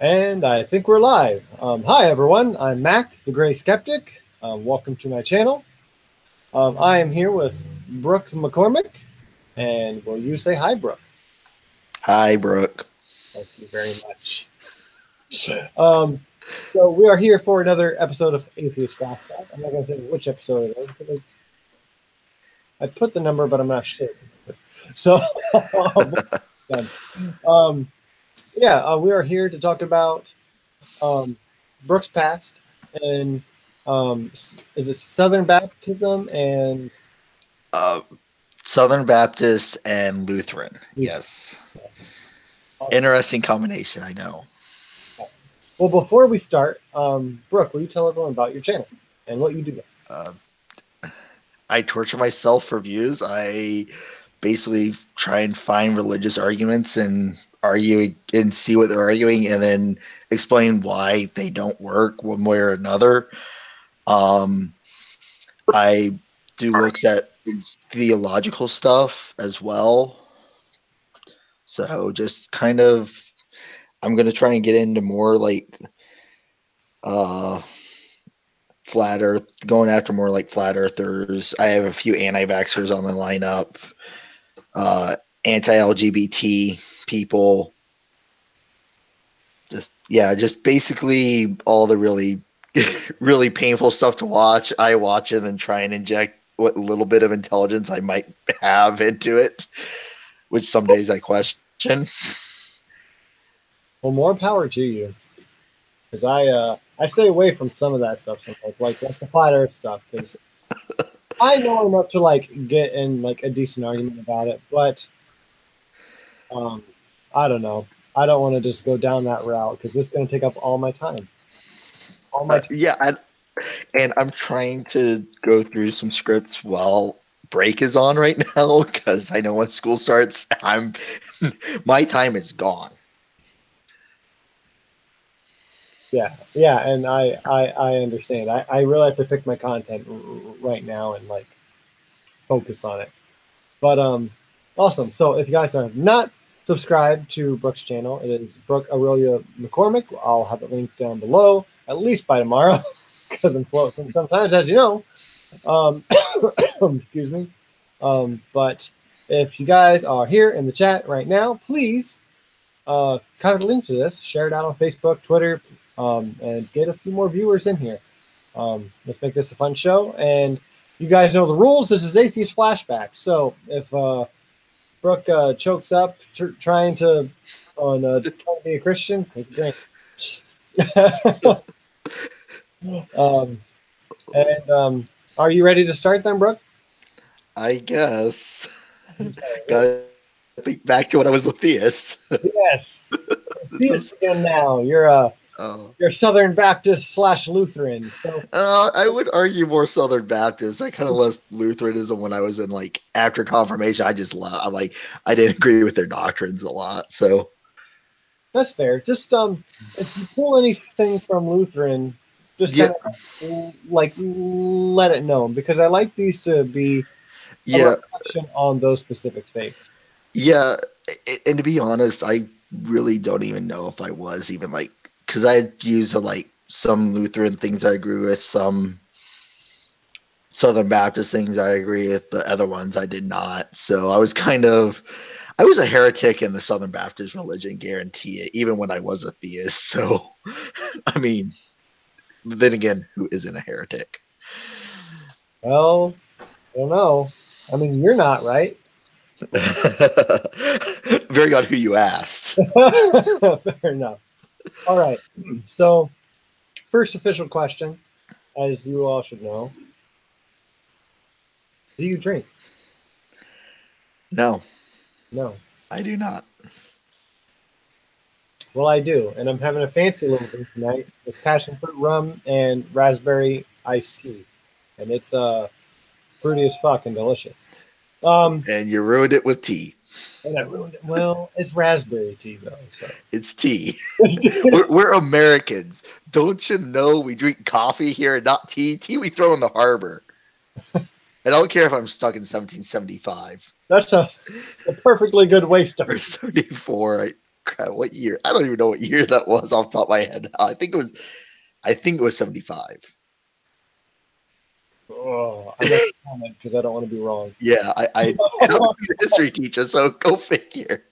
And I think we're live. Hi, everyone. I'm Mac, the Gray Skeptic. Welcome to my channel. I am here with Brooke McCormick. And will you say hi, Brooke? Hi, Brooke. Thank you very much. So we are here for another episode of Atheist Flashback. I'm not going to say which episode it is. I put the number, but I'm not sure. So, we are here to talk about Brooke's past and is it Southern Baptism and Southern Baptist and Lutheran. Yes. Awesome. Interesting combination, I know. Well, before we start, Brooke, will you tell everyone about your channel and what you do? I torture myself for views. I basically try and find religious arguments and argue and see what they're arguing and then explain why they don't work one way or another. I do looks at theological stuff as well. So just kind of, I'm going to try and get into more like flat earth, going after more like flat earthers. I have a few anti-vaxxers on the lineup, anti-LGBT people. Just basically all the really, really painful stuff to watch. I watch it and try and inject what little bit of intelligence I might have into it, which some days I question. Well, more power to you, because I stay away from some of that stuff sometimes, like the flat earth stuff, because I know enough to like get in like a decent argument about it, but I don't know. I don't want to just go down that route because it's going to take up all my time. And I'm trying to go through some scripts while break is on right now because I know when school starts, my time is gone. Yeah, and I understand. I really have to pick my content right now and like focus on it. But awesome. So if you guys are not subscribed to Brooke's channel, it is Brooke Aurelia McCormick. I'll have it linked down below, at least by tomorrow, because I'm floating sometimes, as you know. Excuse me. But if you guys are here in the chat right now, please comment a link to this, share it out on Facebook, Twitter, and get a few more viewers in here. Let's make this a fun show. And you guys know the rules. This is Atheist Flashback. So if Brooke chokes up trying to be a Christian, take a drink. Are you ready to start then, Brooke? I guess. Okay, gotta think back to when I was a theist. Yes. Theist again now. You're a Southern Baptist / Lutheran. So I would argue more Southern Baptist. I kind of left Lutheranism when I was in like after confirmation. I didn't agree with their doctrines a lot. So that's fair. Just if you pull anything from Lutheran, just kind of like let it know, because I like these to be a reflection on those specific faiths. Yeah, and to be honest, I really don't even know if I was even like, because I used like some Lutheran things I agree with, some Southern Baptist things I agree with, but other ones I did not. So I was a heretic in the Southern Baptist religion, guarantee it, even when I was a theist. So, I mean, then again, who isn't a heretic? Well, I don't know. I mean, you're not, right? Very odd who you asked. Fair enough. All right. So, first official question, as you all should know. Do you drink? No. No. I do not. Well, I do. And I'm having a fancy little drink tonight with passion fruit rum and raspberry iced tea. And it's fruity as fuck and delicious. And you ruined it with tea. And I ruined it. Well, it's raspberry tea, though. So. It's tea. we're Americans. Don't you know we drink coffee here and not tea? Tea we throw in the harbor. I don't care if I'm stuck in 1775. That's a perfectly good waste of or 74. Crap, what year? I don't even know what year that was off the top of my head. I think it was 75. Oh, I'm not gonna comment because I don't want to be wrong. Yeah, and I'm a history teacher, so go figure.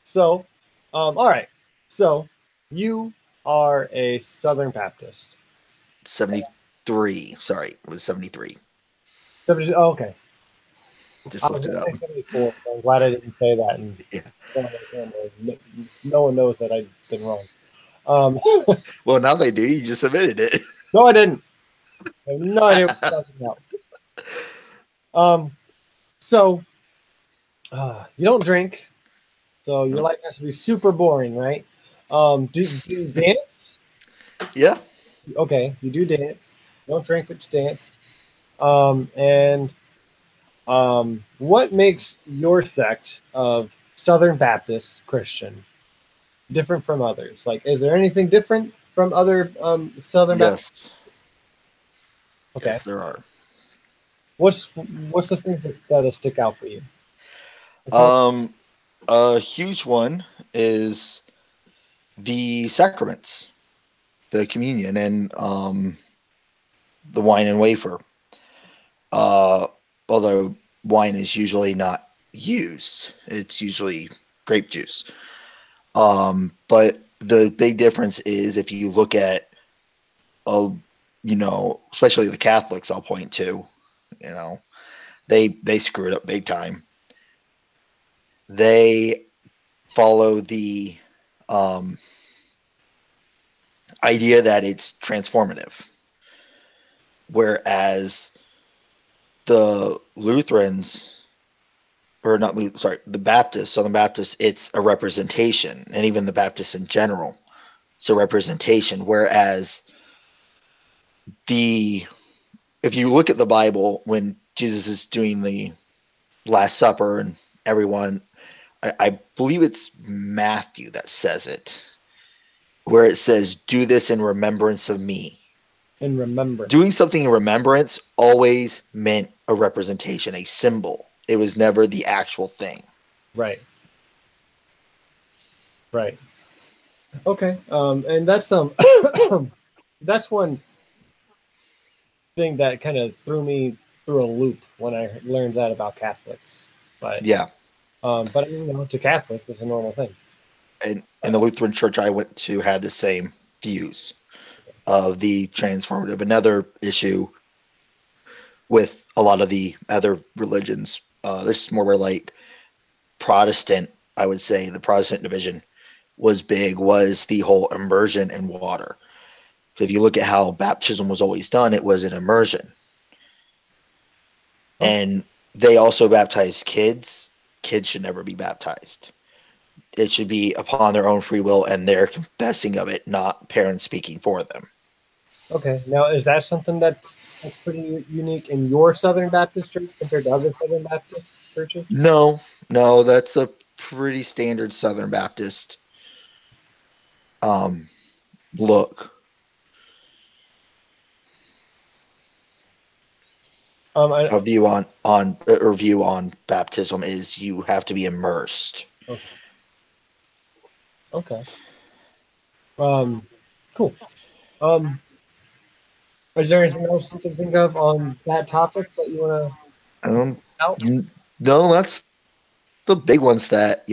So, all right. So, you are a Southern Baptist. 73. Sorry, it was 73. Oh, okay. Just I was looked it going up. to say 74. So I'm glad I didn't say that. And Yeah. no one knows that I've been wrong. Well, now they do. You just admitted it. No, I didn't. I have no idea what you're talking about. So you don't drink, so your life has to be super boring, right? Do you dance? Yeah. Okay, you do dance. You don't drink, but you dance. And what makes your sect of Southern Baptist Christian different from others? Like, is there anything different from other Southern Baptist? Yes. Okay. Yes, there are. What's the things that stick out for you? A huge one is the sacraments, the communion, and the wine and wafer. Although wine is usually not used, it's usually grape juice. But the big difference is if you look at, especially the Catholics, I'll point to, they screw it up big time. They follow the idea that it's transformative, whereas the Lutherans, or not, sorry, the Baptists, Southern Baptists, it's a representation, and even the Baptists in general, it's a representation. Whereas if you look at the Bible, when Jesus is doing the Last Supper and everyone, I believe it's Matthew that says it, where it says, "Do this in remembrance of me." In remembrance. Doing something in remembrance always meant a representation, a symbol. It was never the actual thing. Right. Right. Okay. And that's that's one thing that kind of threw me through a loop when I learned that about Catholics. But Yeah. But to Catholics, it's a normal thing. And the Lutheran church I went to had the same views of the transformative. Another issue with a lot of the other religions, this is more where like Protestant, I would say the Protestant division was big, was the whole immersion in water. If you look at how baptism was always done, it was an immersion. Oh. And they also baptized kids. Kids should never be baptized. It should be upon their own free will and their confessing of it, not parents speaking for them. Okay. Now, is that something that's pretty unique in your Southern Baptist church compared to other Southern Baptist churches? No, that's a pretty standard Southern Baptist look. A view on baptism is you have to be immersed. Okay. Cool. Is there anything else you can think of on that topic that you want to out? No, that's the big ones that,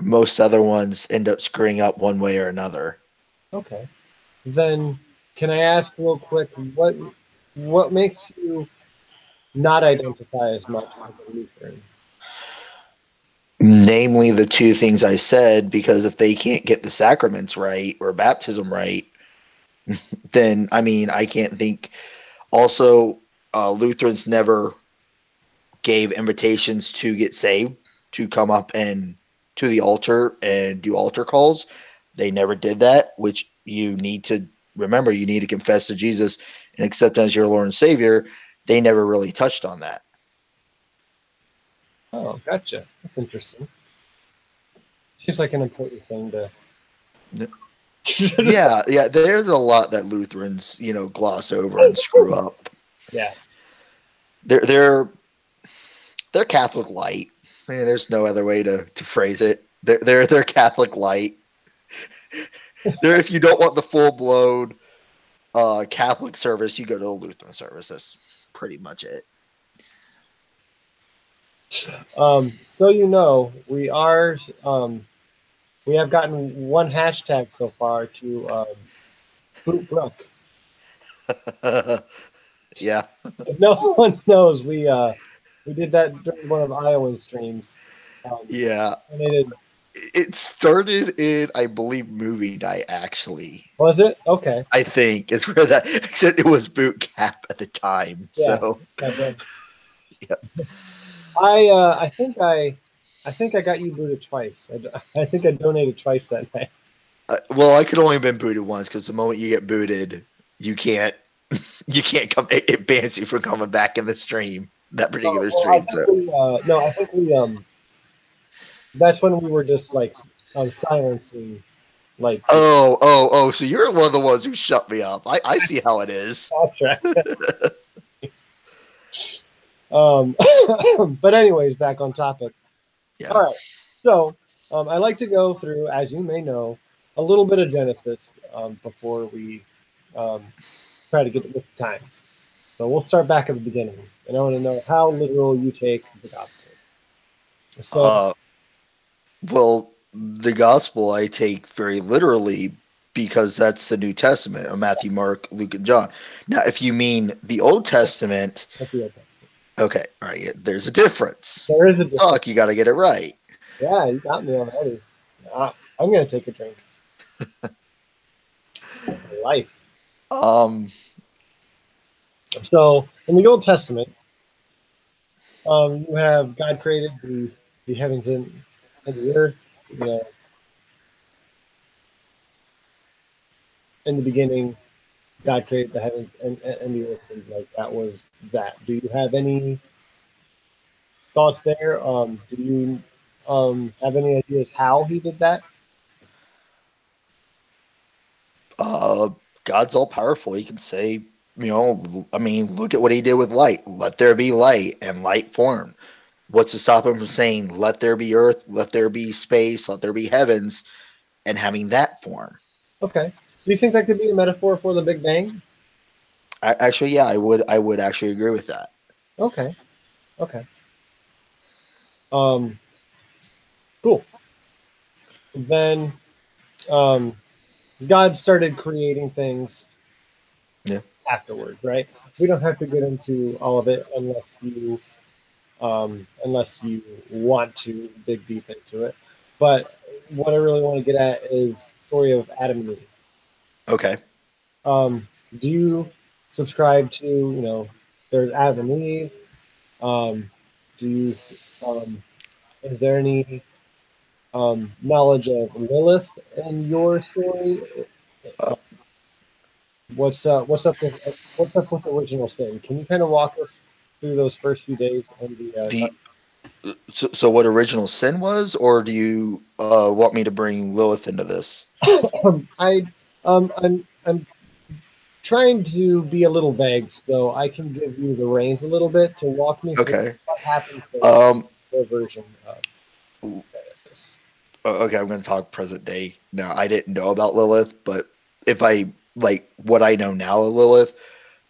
most other ones end up screwing up one way or another. Okay. Then can I ask real quick, what makes you not identify as much as a Lutheran? Namely the two things I said, because if they can't get the sacraments right or baptism right, then, I can't think. Also, Lutherans never gave invitations to get saved, to come up and to the altar and do altar calls. They never did that, which you need to remember. You need to confess to Jesus and accept him as your Lord and Savior. They never really touched on that. Oh, gotcha. That's interesting. Seems like an important thing to. Yeah. There's a lot that Lutherans, gloss over and screw up. Yeah. They're Catholic light. there's no other way to phrase it. They're Catholic light. If you don't want the full blown Catholic service, you go to the Lutheran service. That's pretty much it. So you know, we have gotten one hashtag so far to boot Brooke. Yeah. If no one knows, we did that during one of Iowa's streams. Yeah. And it started in, I believe, movie night, actually. Was it? Okay. I think is where that, except it was boot camp at the time. Yeah. So, Yeah. yeah. I think I got you booted twice. I think I donated twice that night. Well, I could only have been booted once because the moment you get booted, you can't come. It bans you from coming back in the stream. That particular stream. I think we that's when we were just like silencing, like. Oh! So you're one of the ones who shut me up. I see how it is. That's right. But anyways, back on topic. Yeah. All right. So I like to go through, as you may know, a little bit of Genesis before we try to get with the times. So we'll start back at the beginning, and I want to know how literal you take the gospel. So, well, the gospel I take very literally because that's the New Testament of Matthew, Mark, Luke, and John. Now, if you mean the Old Testament, okay, all right, yeah, there's a difference. There is a difference. Fuck, you got to get it right. Yeah, you got me already. I'm gonna take a drink. Life. So in the Old Testament, you have God created the heavens and the earth. You know, in the beginning, God created the heavens and the earth, and like that was that. Do you have any thoughts there? Do you have any ideas how he did that? God's all powerful. He can say, I mean, look at what he did with light. Let there be light, and light formed. What's to stop him from saying, let there be earth, let there be space, let there be heavens, and having that form? Okay. Do you think that could be a metaphor for the Big Bang? Actually, yeah, I would actually agree with that. Okay. Cool. Then God started creating things afterwards, right? We don't have to get into all of it unless you want to dig deep into it. But what I really want to get at is the story of Adam and Eve. Okay. Do you subscribe to, there's Adam and Eve? Do you is there any knowledge of Lilith in your story? What's up with original sin? Can you kind of walk us through those first few days and so what original sin was, or do you want me to bring Lilith into this? I'm trying to be a little vague, so I can give you the reins a little bit to walk me through what happened to their version of Genesis. Okay, I'm going to talk present day. Now, I didn't know about Lilith, but if I what I know now of Lilith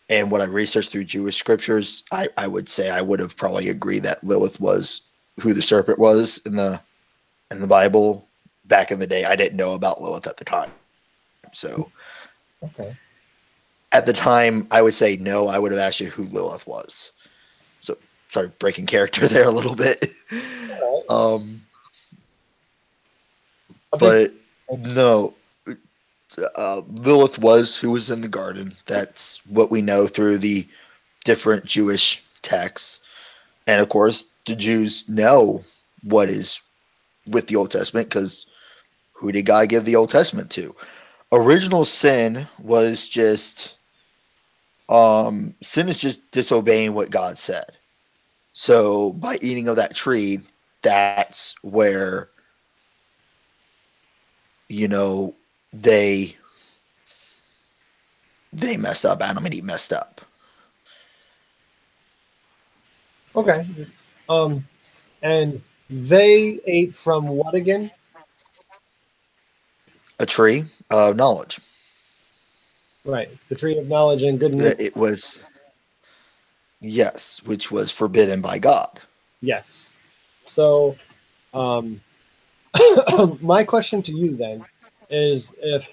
and what I researched through Jewish scriptures, I would say I would have probably agreed that Lilith was who the serpent was in the Bible back in the day. I didn't know about Lilith at the time. So, okay. At the time, I would say no. I would have asked you who Lilith was. So, sorry, breaking character there a little bit. Right. But no, Lilith was who was in the garden. That's what we know through the different Jewish texts. And of course, the Jews know what is with the Old Testament because who did God give the Old Testament to? Original sin was just sin is just disobeying what God said. So by eating of that tree, that's where they messed up. Adam and Eve messed up. Okay. And They ate from what again? A tree of knowledge. Right, the tree of knowledge and good and evil. It was, yes, which was forbidden by God. Yes. So, um, my question to you then is if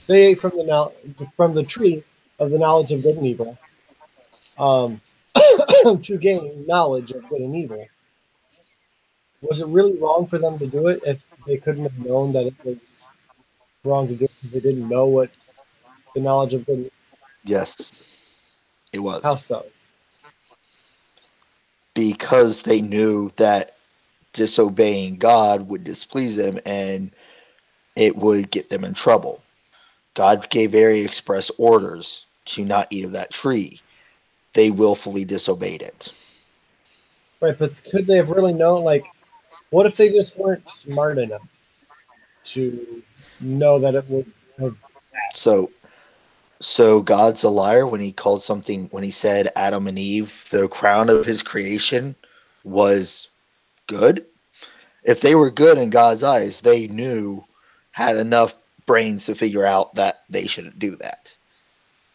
they ate from the tree of the knowledge of good and evil, um, to gain knowledge of good and evil, was it really wrong for them to do it if they couldn't have known that it was wrong to do it because they didn't know what the knowledge of good and evil? Yes, it How was. so? Because they knew that disobeying God would displease them and it would get them in trouble. God gave very express orders to not eat of that tree. They willfully disobeyed it. Right, but could they have really known? Like, what if they just weren't smart enough to know that it would have? So so God's a liar when he called something, when he said Adam and Eve, the crown of his creation was good. If they were good in God's eyes, they knew, had enough brains to figure out that they shouldn't do that.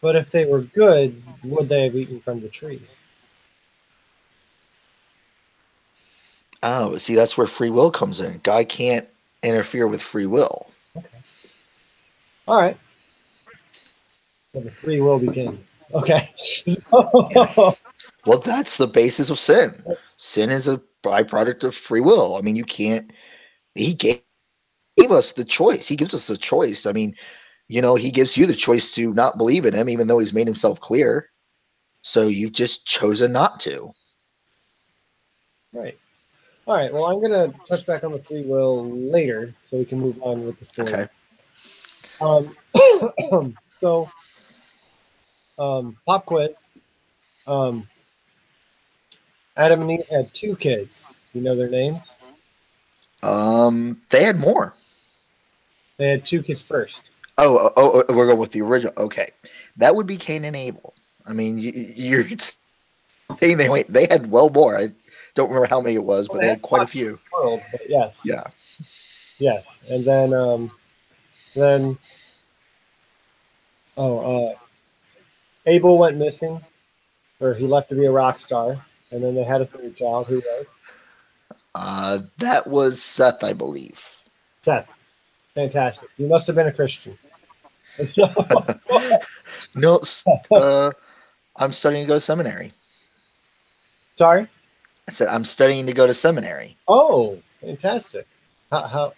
But if they were good, would they have eaten from the tree? Oh, see, that's where free will comes in. God can't interfere with free will. Okay. All right. So the free will begins. Okay. Yes. Well, that's the basis of sin. Sin is a byproduct of free will. I mean, you can't, he gave us the choice. He gives us the choice. I mean, he gives you the choice to not believe in him, even though he's made himself clear. So you've just chosen not to. Right. All right. Well, I'm going to touch back on the free will later so we can move on with the story. Okay. So, pop quiz. Adam and Eve had 2 kids. You know their names? They had more. They had 2 kids first. Oh, we're going with the original. Okay. That would be Cain and Abel. I mean, you're saying they had well more. I don't remember how many it was, but they had quite a few. World, but yes. Yeah. Yes. And then Abel went missing, or he left to be a rock star, and then they had a 3rd child. Who was? That was Seth, I believe. Seth. Fantastic. You must have been a Christian. So, No, I'm studying to go to seminary. sorry? I said I'm studying to go to seminary. Oh, fantastic. How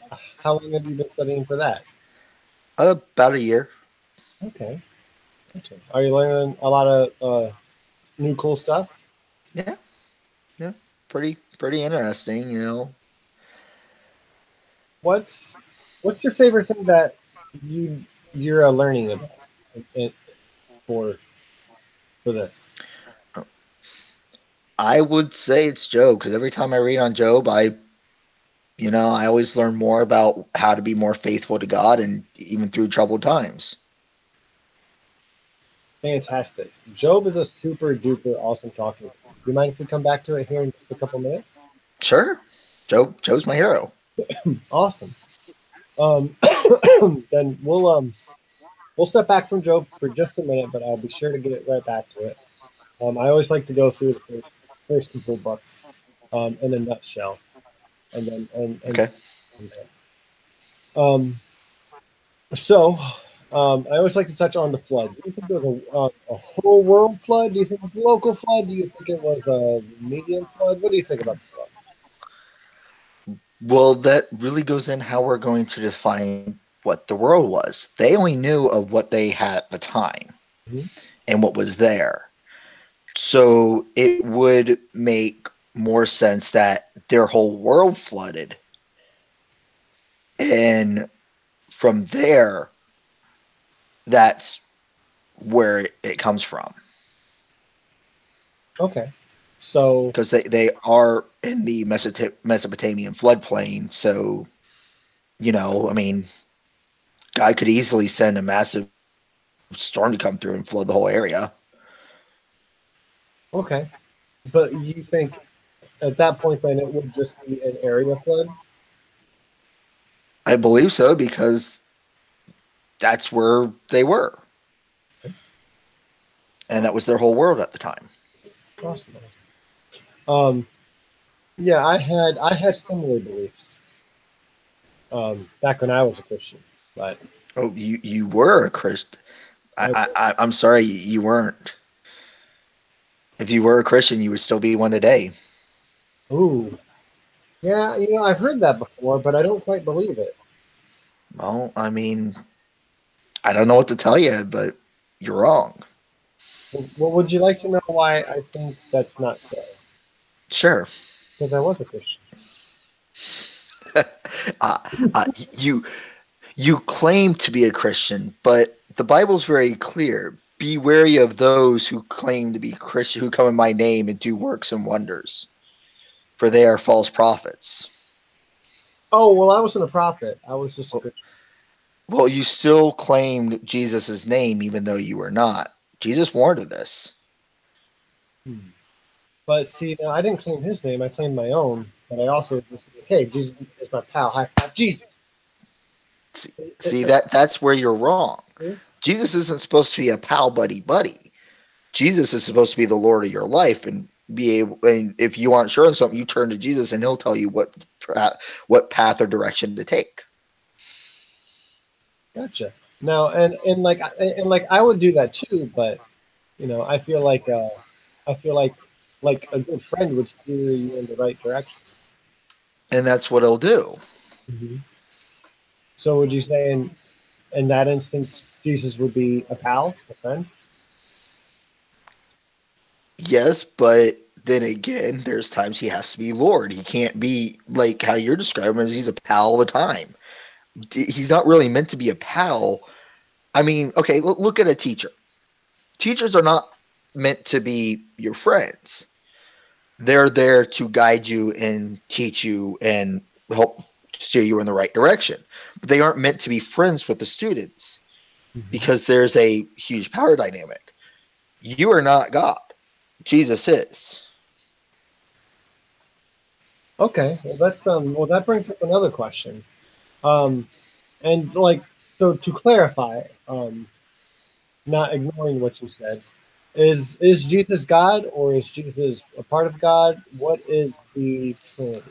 long have you been studying for that? About a year. Okay. Are you learning a lot of new cool stuff? Yeah. Pretty interesting. What's your favorite thing that you're learning about for this? I would say it's Job, because every time I read on Job, I always learn more about how to be more faithful to God, and even through troubled times. Fantastic. Job is a super duper awesome talking. Do you mind if we come back to it here in just a couple minutes? Sure. Joe's my hero. Awesome. Then we'll step back from Job for just a minute, but I'll be sure to get right back to it. I always like to go through the first couple books in a nutshell, and then Okay. So I always like to touch on the flood. Do you think it was a whole world flood? Do you think it was a local flood? Do you think it was a medium flood? What do you think about the flood? Well, that really goes in how we're going to define what the world was. They only knew of what they had at the time and what was there. So it would make more sense that their whole world flooded. And from there, that's where it comes from. Okay. So because they are in the Mesopotamian floodplain, so I mean, God could easily send a massive storm to come through and flood the whole area. okay, but you think at that point, then it would just be an area flood. I believe so because that's where they were. And that was their whole world at the time. Awesome. Yeah, I had similar beliefs back when I was a Christian, but Oh, you were a Christian. I'm sorry, you weren't. If you were a Christian, you would still be one today. ooh, yeah, I've heard that before, but I don't quite believe it. Well, I mean, I don't know what to tell you, but you're wrong. Well, would you like to know why I think that's not so? Sure. Because I was a Christian. uh, uh, you you claim to be a Christian, but the Bible's very clear. Be wary of those who claim to be Christian, who come in my name and do works and wonders, for they are false prophets. Oh, well, I wasn't a prophet. I was just a Christian. Well, you still claimed Jesus' name, even though you were not. Jesus warned of this. But see, now I didn't claim his name. I claimed my own. But I also was like, hey, Jesus is my pal. High five, Jesus. See that's where you're wrong. Jesus isn't supposed to be a pal buddy. Jesus is supposed to be the Lord of your life and be able. And if you aren't sure of something, you turn to Jesus and He'll tell you what path or direction to take. Gotcha. Now, and like I would do that too, but I feel like a good friend would steer you in the right direction. And that's what He'll do. Mm-hmm. So would you say in that instance, Jesus would be a pal, a friend? Yes, but then again, there's times He has to be Lord. He can't be like how you're describing as He's a pal all the time. He's not really meant to be a pal. I mean, okay, look at a teacher. Teachers are not meant to be your friends. They're there to guide you and teach you and help steer you in the right direction. But they aren't meant to be friends with the students because there's a huge power dynamic. You are not God. Jesus is. Okay, well that brings up another question. And like so to clarify, not ignoring what you said, is Jesus God or is Jesus a part of God? What is the Trinity?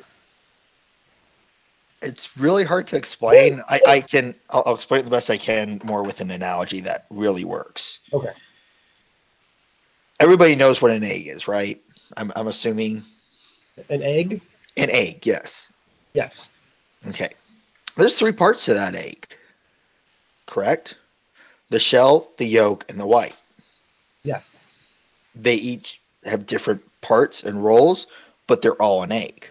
It's really hard to explain. I'll explain it the best I can more with an analogy that really works. Okay. Everybody knows what an egg is, right? I'm assuming. An egg? An egg, yes. Yes. Okay. There's 3 parts to that egg, correct? The shell, the yolk, and the white. Yes. They each have different parts and roles, but they're all an egg.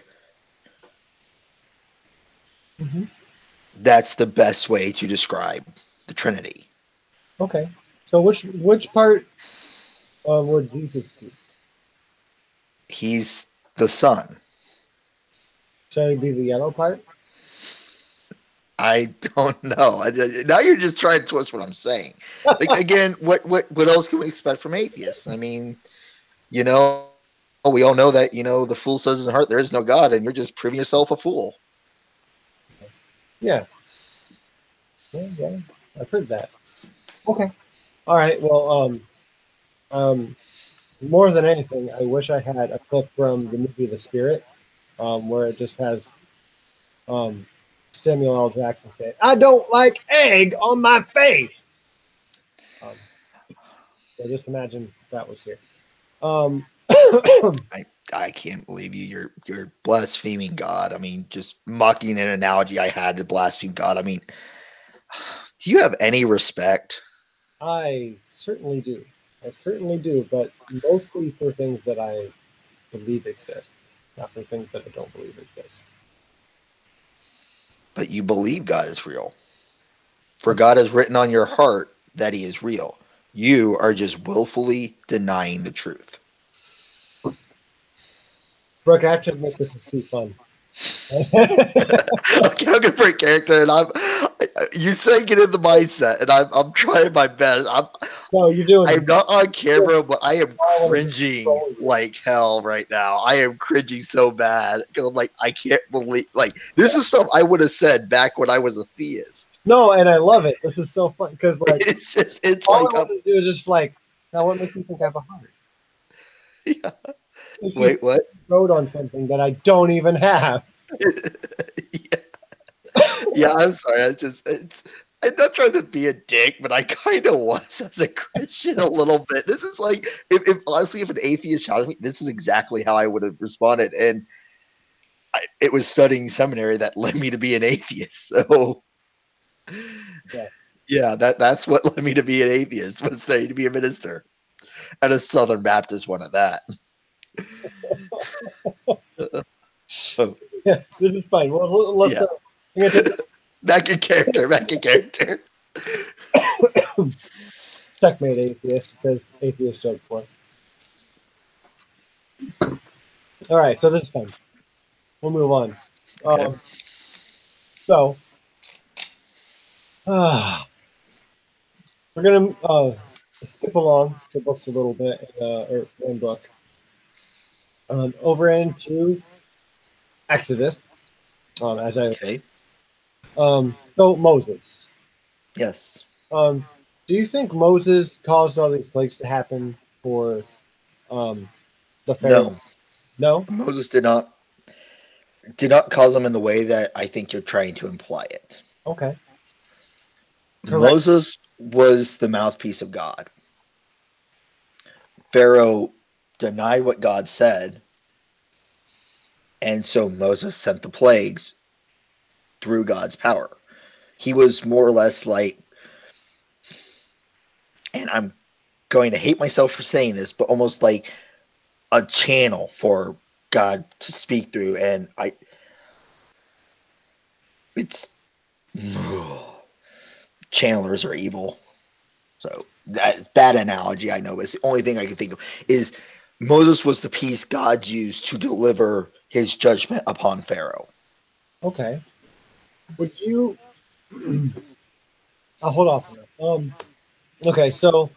Mm-hmm. That's the best way to describe the Trinity. Okay. So which part would Jesus be? He's the Son. Shall he be the yellow part? I don't know. Now you're just trying to twist what I'm saying. Like, again, what else can we expect from atheists? I mean, we all know that the fool says in his heart there is no God, and you're just proving yourself a fool. Yeah. Yeah. I've heard that. Okay. All right. Well, more than anything, I wish I had a clip from the movie The Spirit, where it just has Samuel L. Jackson saying, "I don't like egg on my face." So just imagine that was here. I can't believe you're blaspheming God. I mean, just mocking an analogy I had to blaspheme God. I mean, do you have any respect? I certainly do. But mostly for things that I believe exist, not for things that I don't believe exist. But you believe God is real. For God has written on your heart that He is real. You are just willfully denying the truth. Brooke, I have to admit this is too fun. Okay, I'm gonna break character, and You say get in the mindset, and I'm trying my best. No, you're doing I'm it. not on camera, but I am I wanna cringing control you. like hell right now. I am cringing so bad because I'm like, I can't believe, like, this is stuff I would have said back when I was a theist. No, and I love it. This is so fun because like It's all like, I want to do is just like, now what makes you think I have a heart? yeah. It's just Wait, what? wrote on something that I don't even have. Yeah. Yeah, I'm sorry. I'm not trying to be a dick, but I kind of was as a Christian a little bit. This is like, if honestly, if an atheist shouted at me, this is exactly how I would have responded. And it was studying seminary that led me to be an atheist. So, Yeah. yeah, that's what led me to be an atheist, was studying to be a minister, and a Southern Baptist one at that. Yes, this is fine. Well, let's. Yeah. I'm gonna take Back in character. Back in character. checkmate atheist. It says atheist joke for us. All right, so this is fun. We'll move on. Okay. So we're gonna skip along the books a little bit, or one book, over into Exodus. As I Okay. So Moses. Yes. Do you think Moses caused all these plagues to happen for the Pharaoh? No. No. Moses did not cause them in the way that I think you're trying to imply it. Okay. Correct. Moses was the mouthpiece of God. Pharaoh denied what God said, and so Moses sent the plagues through God's power. He was more or less like, and I'm going to hate myself for saying this, but almost like a channel for God to speak through. And it's channelers are evil. So that bad analogy, I know, is the only thing I can think of. Is Moses was the piece God used to deliver his judgment upon Pharaoh. Okay. Would you? I'll hold off on that. Okay, so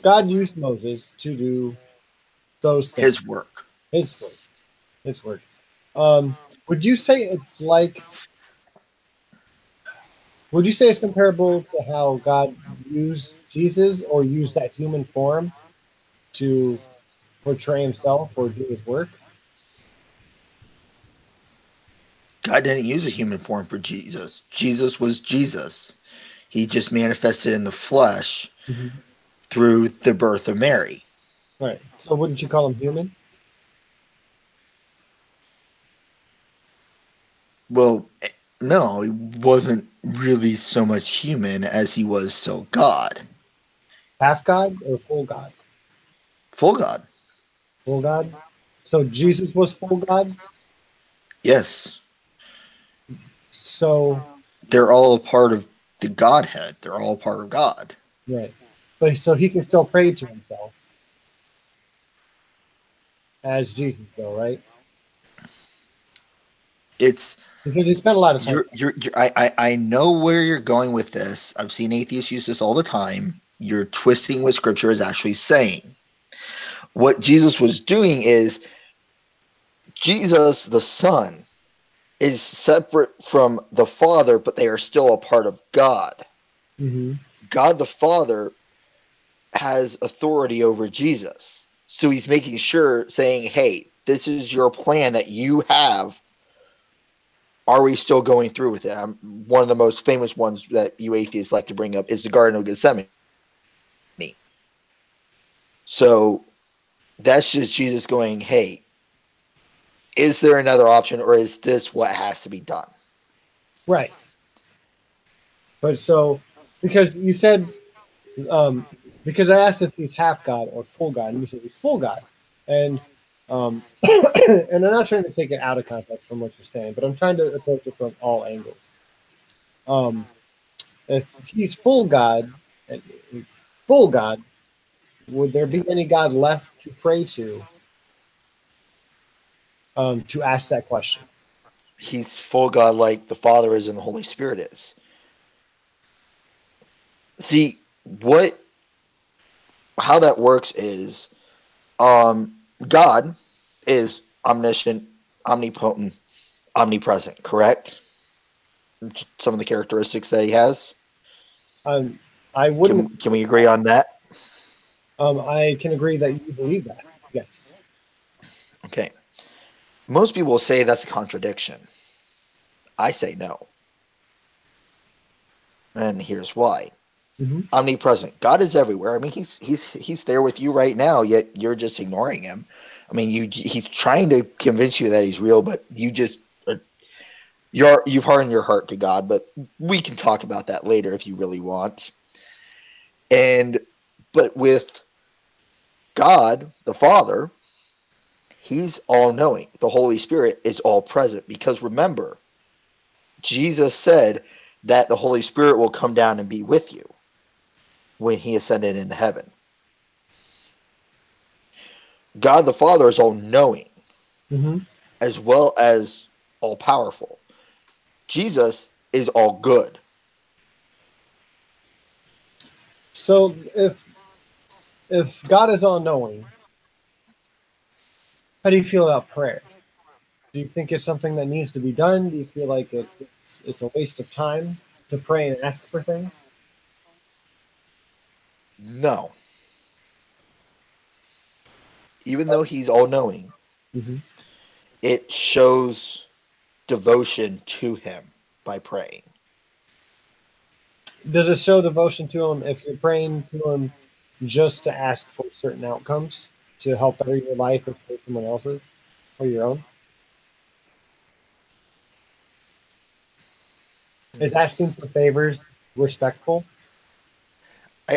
God used Moses to do those things. His work. His work. His work. Would you say it's like? Would you say it's comparable to how God used Jesus or used that human form to portray himself or do his work? God didn't use a human form for Jesus. Jesus was Jesus. He just manifested in the flesh through the birth of Mary. Right. So wouldn't you call him human? Well, no, he wasn't really so much human as he was so God. Half God or full God? Full God. Full God. So Jesus was full God. Yes. So They're all a part of the Godhead. They're all part of God. right. But so he can still pray to himself as Jesus, though, right? It's Because he spent a lot of time. I know where you're going with this. I've seen atheists use this all the time. You're twisting what scripture is actually saying. What Jesus was doing is Jesus, the Son, is separate from the Father, but they are still a part of God. Mm-hmm. God the Father has authority over Jesus. So he's making sure, saying, hey, this is your plan that you have. Are we still going through with it? One of the most famous ones that you atheists like to bring up is the Garden of Gethsemane. So that's just Jesus going, hey, is there another option, or is this what has to be done? Right. But so, because you said, because I asked if he's half God or full God, and you said he's full God. And and I'm not trying to take it out of context from what you're saying, but I'm trying to approach it from all angles. If he's full God, full God, would there be any God left to pray to ask that question? He's full God like the Father is and the Holy Spirit is. See, how that works is God is omniscient, omnipotent, omnipresent, correct? Some of the characteristics that he has. I wouldn't. Can we agree on that? I can agree that you believe that. Yes. Okay. Most people will say that's a contradiction. I say no. And here's why. Mm-hmm. Omnipresent. God is everywhere. I mean, he's there with you right now, yet you're just ignoring him. I mean, he's trying to convince you that he's real, but you've hardened your heart to God. But we can talk about that later if you really want. But with God, the Father, he's all knowing. The Holy Spirit is all present because remember, Jesus said that the Holy Spirit will come down and be with you when he ascended into heaven. God the Father is all knowing, Mm-hmm. as well as all powerful. Jesus is all good. So if God is all knowing, how do you feel about prayer? Do you think it's something that needs to be done? Do you feel like it's a waste of time to pray and ask for things? No. Even though he's all knowing, Mm-hmm. it shows devotion to him by praying. Does it show devotion to him if you're praying to him just to ask for certain outcomes to help better your life or save someone else's or your own? Is asking for favors respectful?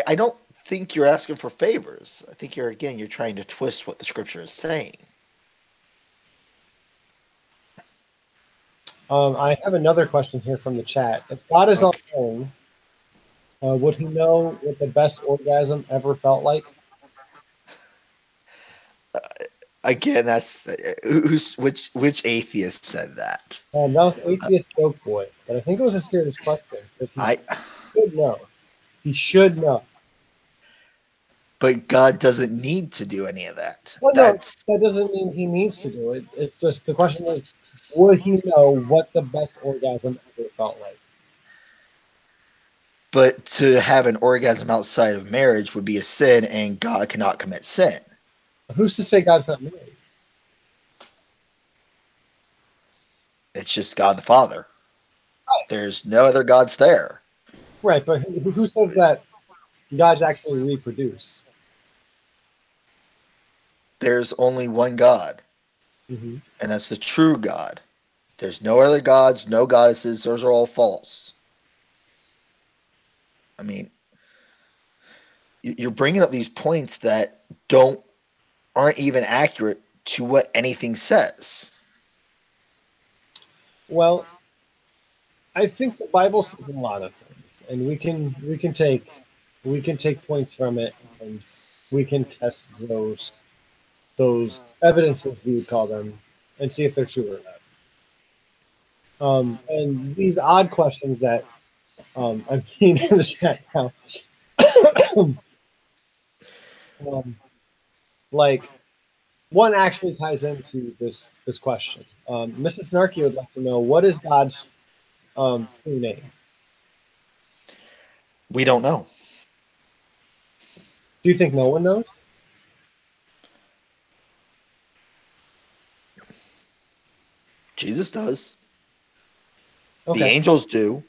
I don't think you're asking for favors. I think you're trying to twist what the scripture is saying. I have another question here from the chat. If God is all knowing, would he know what the best orgasm ever felt like? Again, that's which atheist said that. That was Atheist Joke Boy, but I think it was a serious question because he I should know. He should know. but God doesn't need to do any of that. Well, no, That's that doesn't mean he needs to do it. It's just the question is, would he know what the best orgasm ever felt like? but to have an orgasm outside of marriage would be a sin, and God cannot commit sin. Who's to say God's not married? It's just God the Father. There's no other gods there. Right, but who says that gods actually reproduce? There's only one God, Mm-hmm. and that's the true God. There's no other gods, no goddesses. Those are all false. I mean, you're bringing up these points that aren't even accurate to what anything says. Well, I think the Bible says a lot of things, and we can take points from it, and we can test those evidences you would call them, and see if they're true or not. And these odd questions that I'm seeing in the chat now, like one actually ties into this question. Mrs. Snarky would like to know, what is God's true name? We don't know. Do you think no one knows? Jesus does. Okay. The angels do.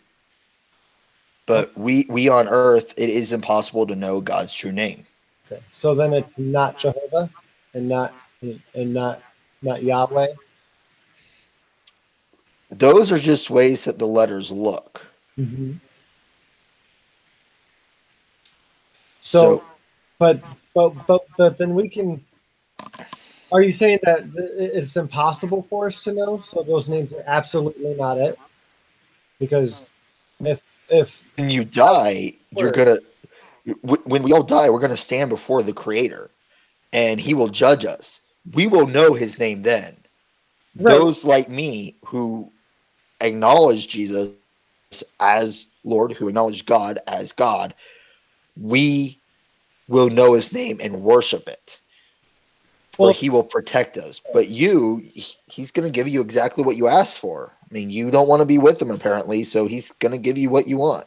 But we on earth, it is impossible to know God's true name. Okay. So then it's not Jehovah and not Yahweh. Those are just ways that the letters look. Mm-hmm. So, but then we can. Are you saying that it's impossible for us to know? So those names are absolutely not it, because if when you die, when we all die, we're gonna stand before the Creator, and He will judge us. We will know His name then. Right. Those like me who acknowledge Jesus as Lord, who acknowledge God as God, we will know his name and worship it. Or Well, he will protect us. But he's going to give you exactly what you asked for. I mean, you don't want to be with him, apparently, so he's going to give you what you want.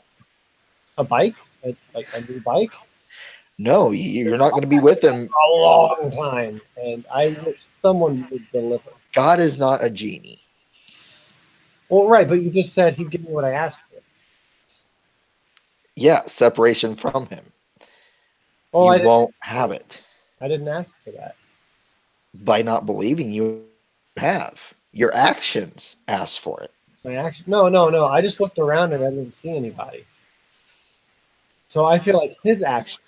a bike? Like a new bike? No, you're not going to be with him. A long time. And I wish someone would deliver. God is not a genie. Well, right, but you just said he'd give me what I asked for. Yeah, separation from him. Well, You won't have it. I didn't ask for that. By not believing, you have. Your actions ask for it. My action? No. I just looked around and I didn't see anybody. So I feel like his action.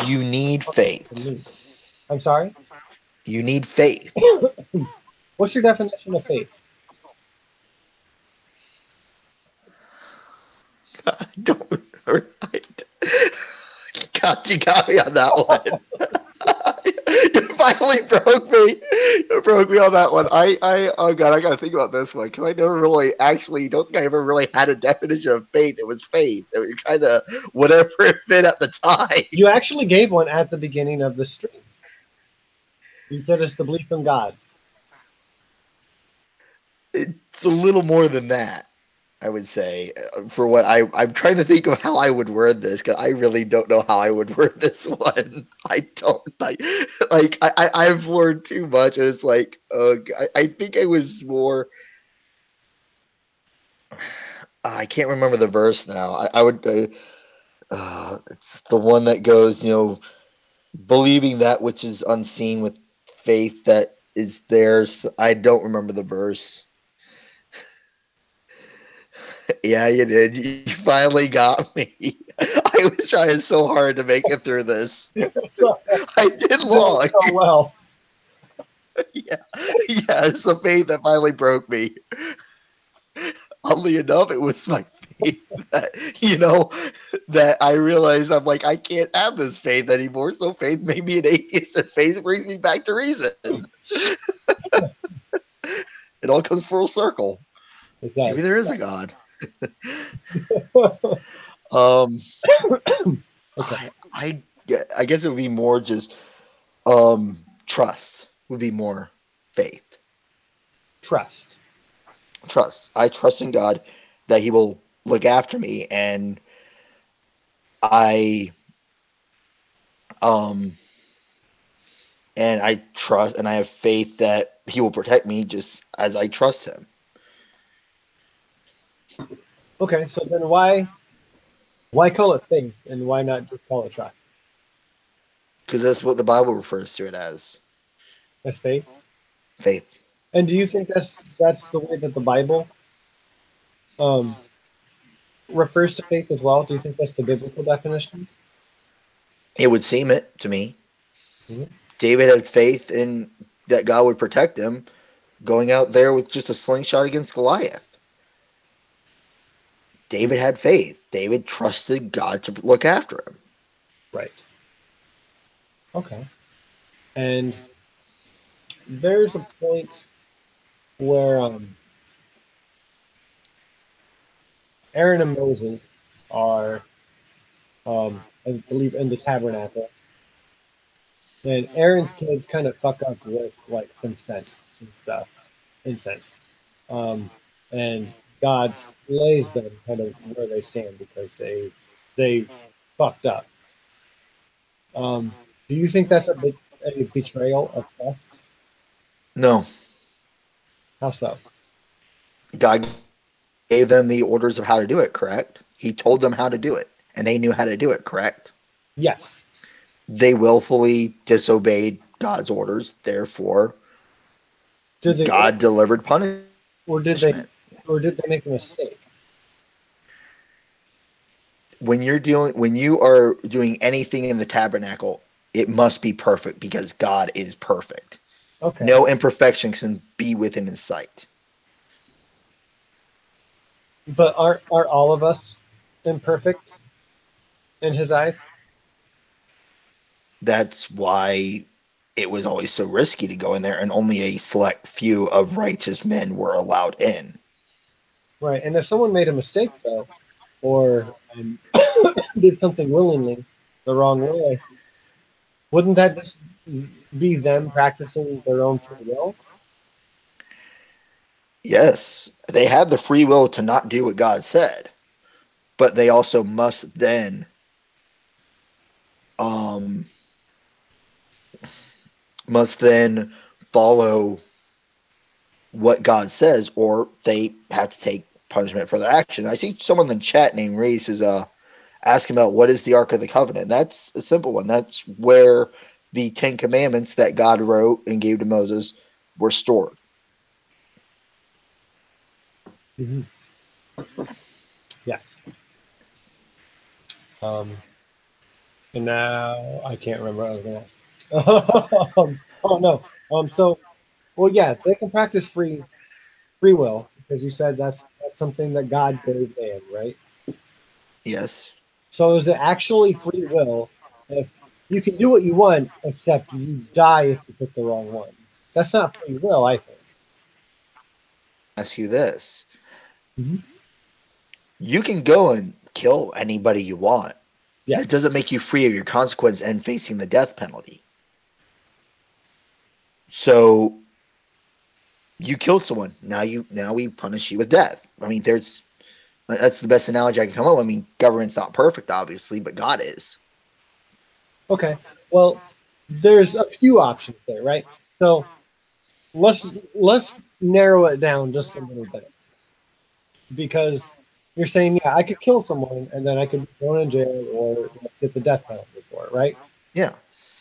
You need faith. I'm sorry? You need faith. What's your definition of faith? I don't know. God, you got me on that one. You finally broke me. You broke me on that one. Oh God, I gotta think about this one because I never really don't think I ever really had a definition of faith. It was faith. It was kind of whatever it fit at the time. You actually gave one at the beginning of the stream. You said it's the belief in God. It's a little more than that, I would say. For what I'm trying to think of how I would word this because I really don't know how I would word this one. I don't I've learned too much, and it's like I think I was more. I can't remember the verse now. I would. It's the one that goes, believing that which is unseen with faith that is theirs. I don't remember the verse. Yeah, you did. You finally got me. I was trying so hard to make it through this. I did long. So well. Yeah, it's the faith that finally broke me. Oddly enough, it was my faith that, that I realized I'm like, I can't have this faith anymore. So faith made me an atheist, and faith brings me back to reason. It all comes full circle. Maybe there is a God. Okay. I guess it would be more just trust would be more faith. Trust. I trust in God that he will look after me, and I trust and I have faith that he will protect me just as I trust him. Okay, so then why call it faith and why not just call it trust? Because that's what the Bible refers to it as. That's faith? Faith. And do you think that's the way that the Bible refers to faith as well? Do you think that's the biblical definition? It would seem it to me. Mm-hmm. David had faith in that God would protect him going out there with just a slingshot against Goliath. David had faith. David trusted God to look after him. Right. Okay. And there's a point where Aaron and Moses are, I believe, in the tabernacle. And Aaron's kids kind of fuck up with like some sense and stuff, incense. And God lays them kind of where they stand because they fucked up. Do you think that's a betrayal of trust? No. How so? God gave them the orders of how to do it, correct? He told them how to do it, and they knew how to do it, correct? Yes. They willfully disobeyed God's orders, therefore God delivered punishment. Or did they make a mistake? When you are doing anything in the tabernacle, it must be perfect because God is perfect. Okay. No imperfection can be within his sight. But aren't all of us imperfect in his eyes? That's why it was always so risky to go in there, and only a select few of righteous men were allowed in. Right. And if someone made a mistake, though, or did something willingly the wrong way, wouldn't that just be them practicing their own free will? Yes, they have the free will to not do what God said, but they also must then follow what God says, or they have to take punishment for their action. I see someone in the chat named Reese is asking about what is the Ark of the Covenant. That's a simple one. That's where the 10 Commandments that God wrote and gave to Moses were stored. Mm-hmm. Yes. And now I can't remember what I was going to ask. Oh no. So, well, yeah, they can practice free will because you said that's something that God gave man, right? Yes. So is it actually free will if you can do what you want, except you die if you pick the wrong one? That's not free will, I think. Ask you this. Mm-hmm. You can go and kill anybody you want. Yeah. That doesn't make you free of your consequence and facing the death penalty. So you killed someone. Now we punish you with death. I mean, that's the best analogy I can come up with. I mean, government's not perfect, obviously, but God is. Okay. Well, there's a few options there, right? So let's narrow it down just a little bit, because you're saying, yeah, I could kill someone and then I could be thrown in jail or get the death penalty for it, right? Yeah.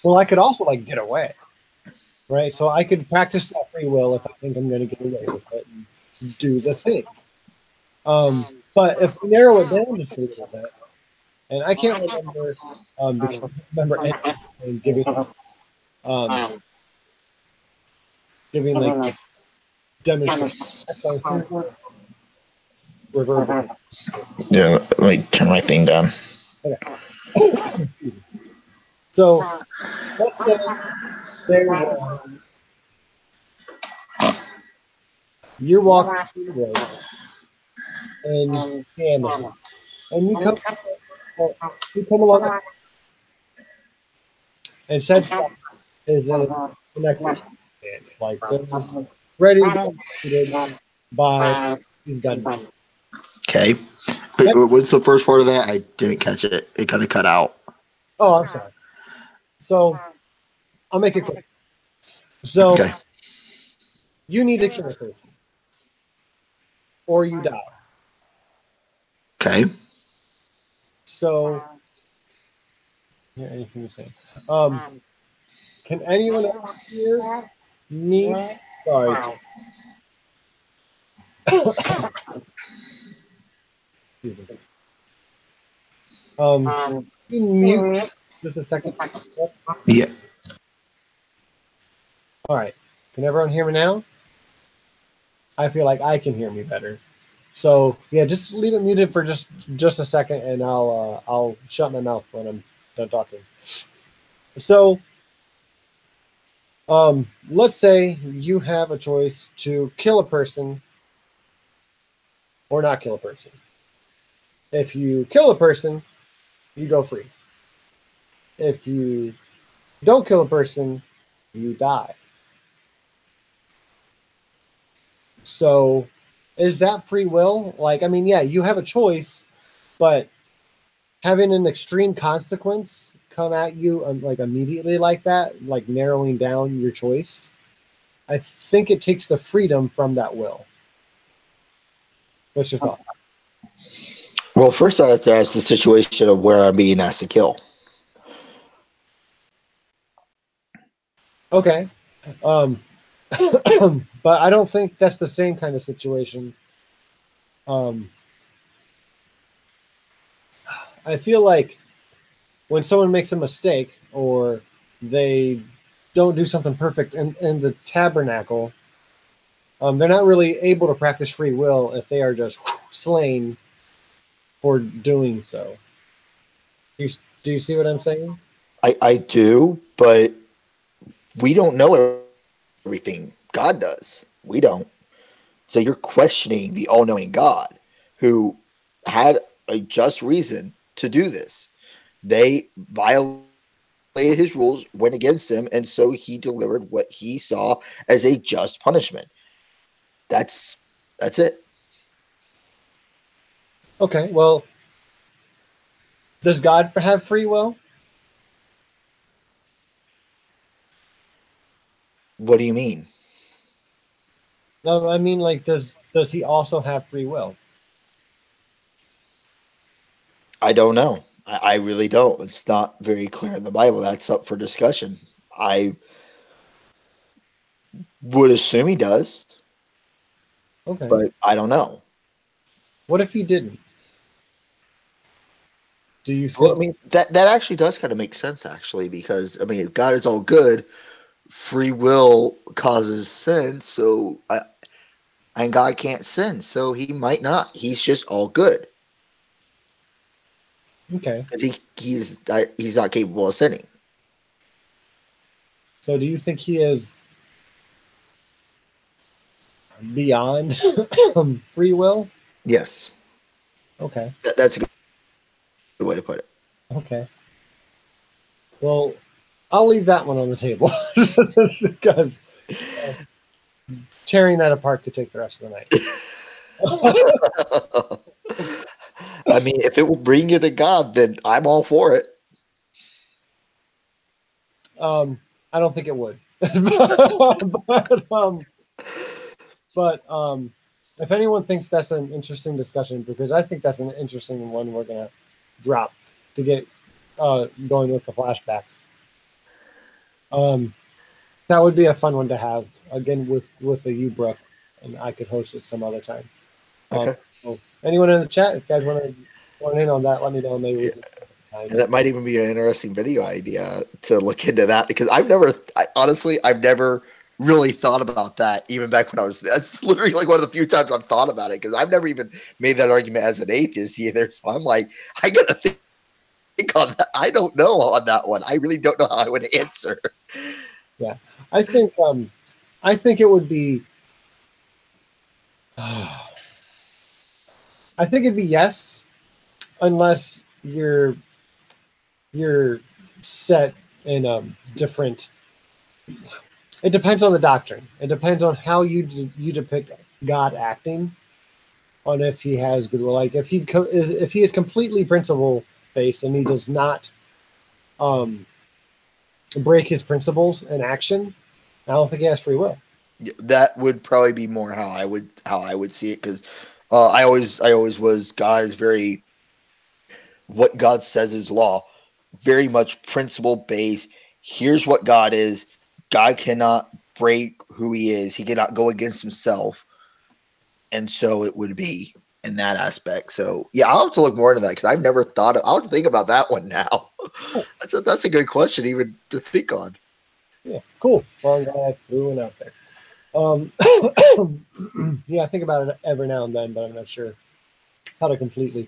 Well, I could also get away, right? So I could practice that free will if I think I'm going to get away with it and do the thing. But if we narrow it down just a little bit, and I can't remember because I remember anything giving like demonstration reverberate. Yeah. Let me turn my thing down. Okay. So let's say there was you're walking through the road in Amazon, and you come along and said is in an execution stance, like they're ready to be executed by these gunmen. Okay. What's the first part of that? I didn't catch it. It kind of cut out. Oh, I'm sorry. So I'll make it quick. So Okay. you need to kill a person, or you die. Okay. So, yeah, anything you're saying. Can anyone else hear me? Sorry. You mute just a second. Yeah. All right. Can everyone hear me now? I feel like I can hear me better. So yeah, just leave it muted for just a second, and I'll shut my mouth when I'm done talking. So, let's say you have a choice to kill a person or not kill a person. If you kill a person, you go free. If you don't kill a person, you die. So, is that free will? I mean, yeah, you have a choice, but having an extreme consequence come at you immediately like that, like narrowing down your choice, I think it takes the freedom from that will. What's your thought? Well, first I have to ask the situation of where I'm being asked to kill. Okay. But I don't think that's the same kind of situation. I feel like when someone makes a mistake or they don't do something perfect in the tabernacle, they're not really able to practice free will if they are just slain for doing so. Do you see what I'm saying? I do, but we don't know everything. God does. We don't. So you're questioning the all-knowing God who had a just reason to do this. They violated his rules, went against him, and so he delivered what he saw as a just punishment. That's it. Okay, well, does God have free will? What do you mean? No, I mean, like, does he also have free will? I don't know. I really don't. It's not very clear in the Bible. That's up for discussion. I would assume he does, Okay. but I don't know. What if he didn't? Do you Well, I think? mean, that actually does kind of make sense, actually, because I mean, if God is all good, free will causes sin, so and God can't sin, so he might not. He's just all good Okay. because he's not capable of sinning. So, do you think he is beyond free will? Yes, Okay. that's a good way to put it. Okay. Well, I'll leave that one on the table because tearing that apart could take the rest of the night. I mean, if it will bring you to God, then I'm all for it. I don't think it would. but if anyone thinks that's an interesting discussion, because I think that's an interesting one we're going to drop to get going with the flashbacks. That would be a fun one to have, again, with a you, Brooke, and I could host it some other time. Okay. So anyone in the chat, if you guys want to join in on that, let me know. Maybe we can and that might even be an interesting video idea to look into that, because honestly, I've never really thought about that, even back when that's literally like one of the few times I've thought about it, because I've never even made that argument as an atheist either. So I'm like, I gotta think on that. I don't know on that one. I really don't know how I would answer. Yeah, I think it would be. I think it'd be yes, unless you're set in different. It depends on the doctrine. It depends on how you depict God acting, on if he has good will. Like if he is completely principle based and he does not break his principles in action, I don't think he has free will. That would probably be more how I would see it, because I always was, God is very, what God says is law, very much principle based. Here's what God is. God cannot break who he is. He cannot go against himself. And so it would be in that aspect. So yeah, I'll have to look more into that, because I've never thought I'll have to think about that one now. That's a good question even to think on. Yeah, cool. Well, I'm glad I threw one out there. Yeah, I think about it every now and then, but I'm not sure how to completely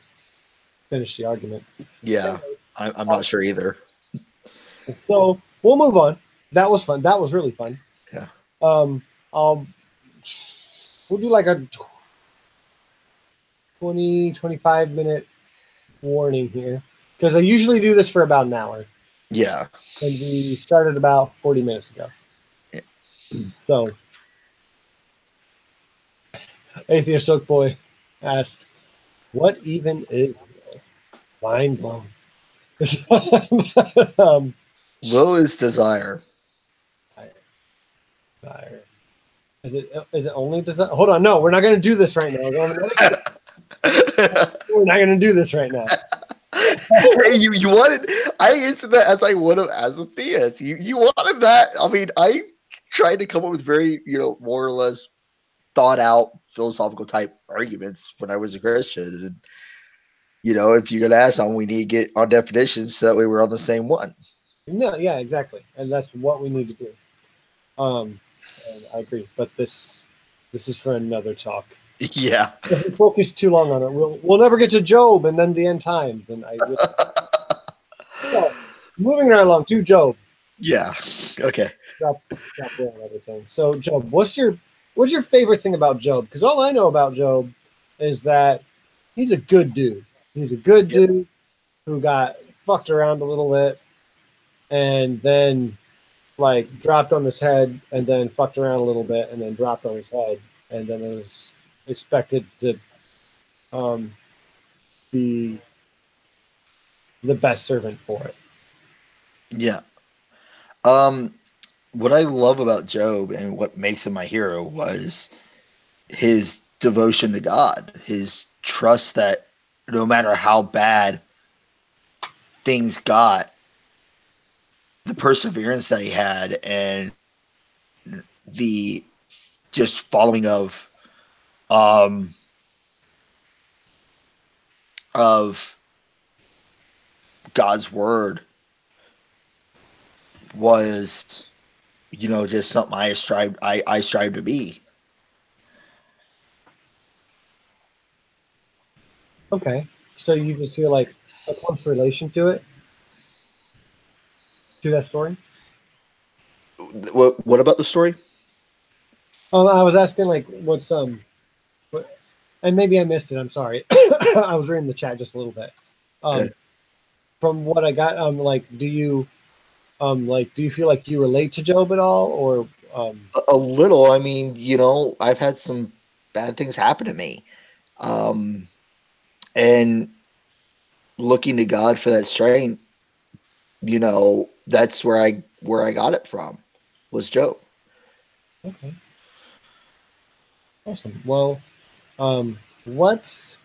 finish the argument. Yeah, I'm not sure either. So we'll move on. That was fun. That was really fun. Yeah. We'll do like a 20-25 minute warning here, because I usually do this for about an hour. Yeah. And we started about 40 minutes ago. Yeah. So, Atheist Joke Boy asked, "What even is will?" Mind blown. Will is desire. Desire. Is it only desire? Hold on, no, we're not going to do this right now. We're not going to do this right now. Hey, you wanted, I answered that as I would have as a theist. You wanted that. I mean, I tried to come up with very, more or less thought out philosophical type arguments when I was a Christian. And if you're gonna ask something, we need to get our definitions so that way we're on the same one. No, yeah, exactly, and that's what we need to do. And I agree, but this is for another talk. Yeah. If we focus too long on it, we'll never get to Job and then the end times. And so, moving right along to Job. Yeah. Okay. Stop there and everything. So Job, what's your favorite thing about Job? Because all I know about Job is that he's a good dude. He's a good dude who got fucked around a little bit and then like dropped on his head and then fucked around a little bit and then dropped on his head and then was expected to be the best servant for it. Yeah. What I love about Job and what makes him my hero was his devotion to God, his trust that no matter how bad things got, the perseverance that he had and the just following of God's word was, just something I strive to be. Okay. So you just feel like a close relation to it? To that story? What about the story? I was asking like what's and maybe I missed it. I'm sorry. I was reading the chat just a little bit. Okay. From what I got, like, do you feel like you relate to Job at all, or A little. I mean, I've had some bad things happen to me, and looking to God for that strength, that's where I got it from, was Job. Okay, awesome. Well, what's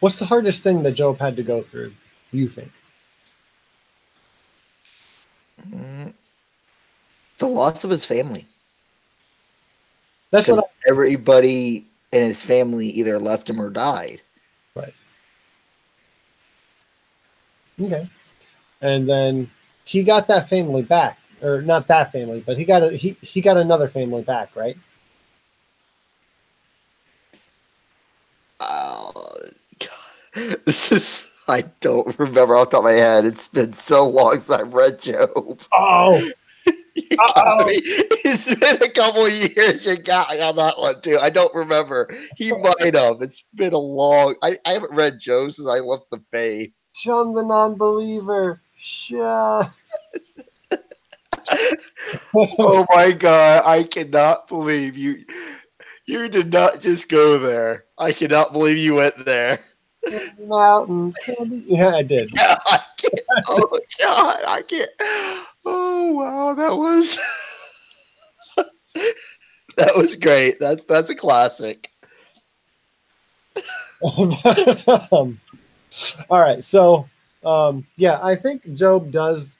the hardest thing that Job had to go through, you think? The loss of his family. That's what everybody in his family either left him or died. Right. Okay. And then he got that family back, or not that family, but he got another family back, right? Oh, God. I don't remember off the top of my head. It's been so long since I've read Job. Oh. It's been a couple of years. You got that one too. I don't remember. He might have. It's been a long. I haven't read Job since I left the faith. Shun the non-believer. Shun. Oh my God! I cannot believe you. You did not just go there. I cannot believe you went there. Mountain. Yeah, I did. Yeah, I can't. Oh God, I can't. Oh wow, that was great. That's a classic. All right, so yeah, I think Job does.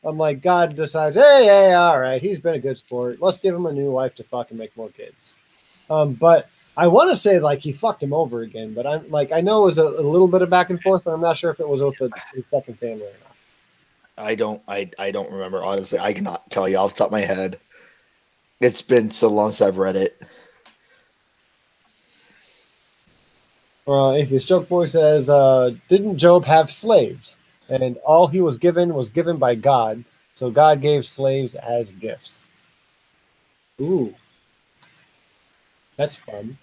I'm like, God decides, hey, all right, he's been a good sport. Let's give him a new wife to fucking make more kids. But I want to say like he fucked him over again, but I'm like, I know it was a little bit of back and forth, but I'm not sure if it was with the second family or not. I don't remember, honestly. I cannot tell you off the top of my head. It's been so long since I've read it. Atheist Joke Boy says, didn't Job have slaves? And all he was given by God. So God gave slaves as gifts. Ooh. That's fun.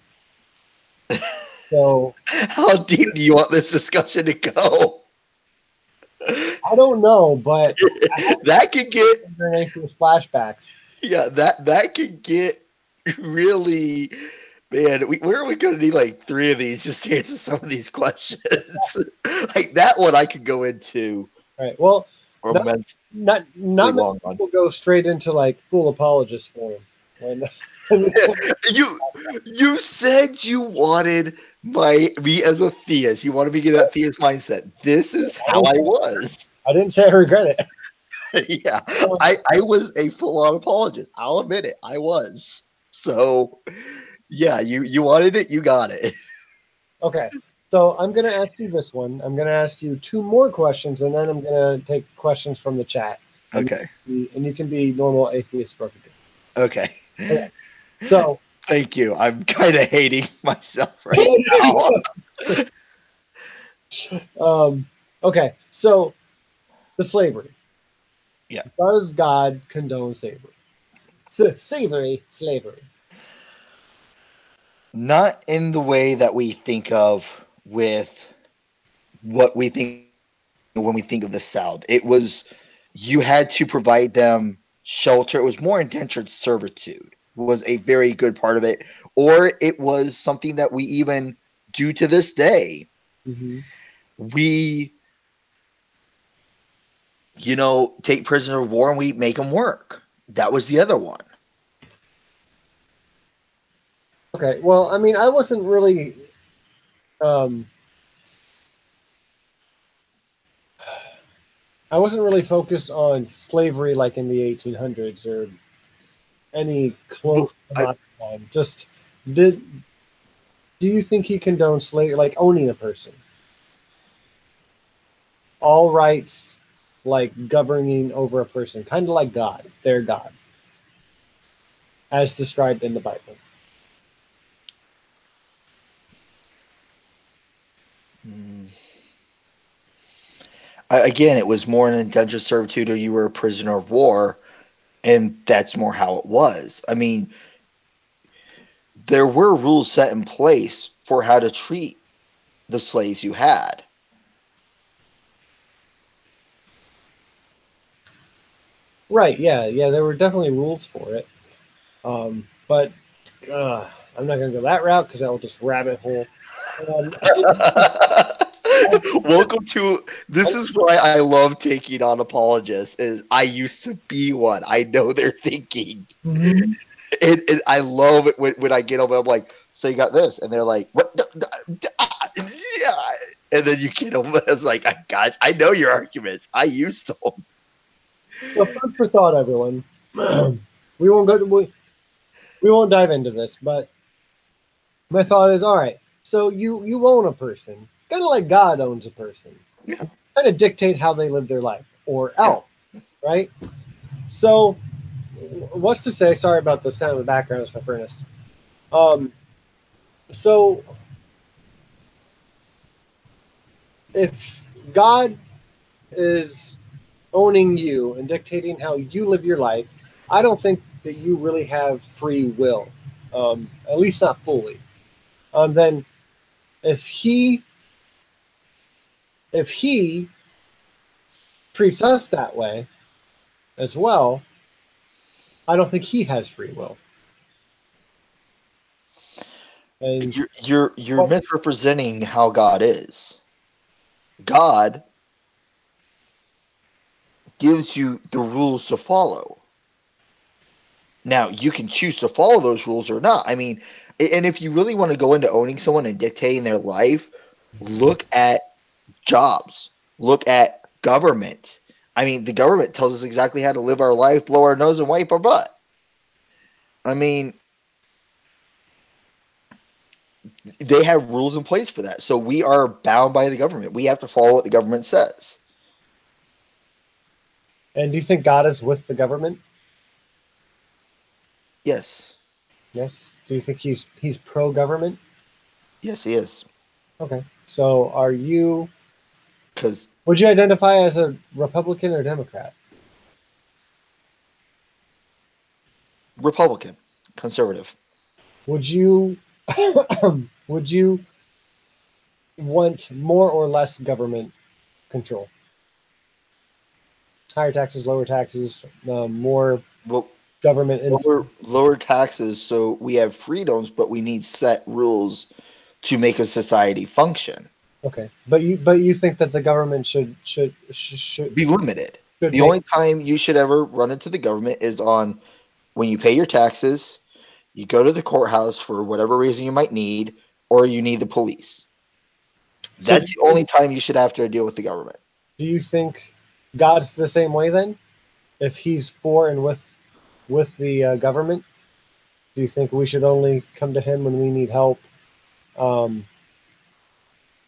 So how deep do you want this discussion to go? I don't know, but that could get flashbacks. Yeah, that could get really, man. Where are we going to need like 3 of these just to answer some of these questions? Like that one, I could go into. Right. Well, not long many people go straight into like full apologist form. You said you wanted me as a theist. You wanted me to get that theist mindset. This is how I was. I didn't say I regret it. Yeah, I was a full-on apologist. I'll admit it. I was. So, yeah, you wanted it. You got it. Okay. So I'm going to ask you this one. I'm going to ask you 2 more questions, and then I'm going to take questions from the chat. Okay. And you can be normal atheist Brooke. Okay. So thank you. I'm kind of hating myself right now. Okay. So the slavery. Yeah. Does God condone slavery? Slavery. Not in the way that we think of with what we think when we think of the South. It was, you had to provide them shelter. It was more indentured servitude was a very good part of it. Or it was something that we even do to this day. Mm-hmm. We, take prisoner of war and we make them work. That was the other one. Okay, well, I mean, I wasn't really focused on slavery like in the 1800s or any close amount of time. Just do you think he condoned slavery, like owning a person? All rights, like governing over a person, kind of like God, their God, as described in the Bible. Again, it was more an indentured servitude or you were a prisoner of war, and that's more how it was. I mean, there were rules set in place for how to treat the slaves you had. Right, yeah, there were definitely rules for it. But I'm not going to go that route because that will just rabbit hole. Welcome to, this is why I love taking on apologists, is I used to be one. I know their thinking. Mm-hmm. And I love it when I get over, I'm like, so you got this? And they're like, what? Yeah. And then you get them, it's like, I know your arguments. I used them. So food for thought, everyone. we won't dive into this, but my thought is, all right, so you own a person, kind of like God owns a person. Yeah. Kind of dictate how they live their life, or else, right? So, what's to say? Sorry about the sound in the background. It's my furnace. So if God is owning you and dictating how you live your life, I don't think that you really have free will, at least not fully. Then if he treats us that way as well, I don't think he has free will. And You're misrepresenting how God is. God gives you the rules to follow. Now, you can choose to follow those rules or not. I mean, and if you really want to go into owning someone and dictating their life, look at jobs. Look at government. I mean, the government tells us exactly how to live our life, blow our nose, and wipe our butt. I mean, they have rules in place for that. So we are bound by the government. We have to follow what the government says. do you think God is with the government? Yes. Yes. Do you think he's pro-government? Yes, he is. Okay. So are you? Because Would you identify as a Republican or Democrat? Republican, conservative. Would you would you want more or less government control? Higher taxes, lower taxes, more government. Lower taxes, so we have freedoms, but we need set rules to make a society function. Okay, but you think that the government should be limited. The only time you should ever run into the government is on when you pay your taxes, you go to the courthouse for whatever reason you might need, or you need the police. That's the only time you should have to deal with the government. Do you think God's the same way then? If he's for and with the government, do you think we should only come to him when we need help,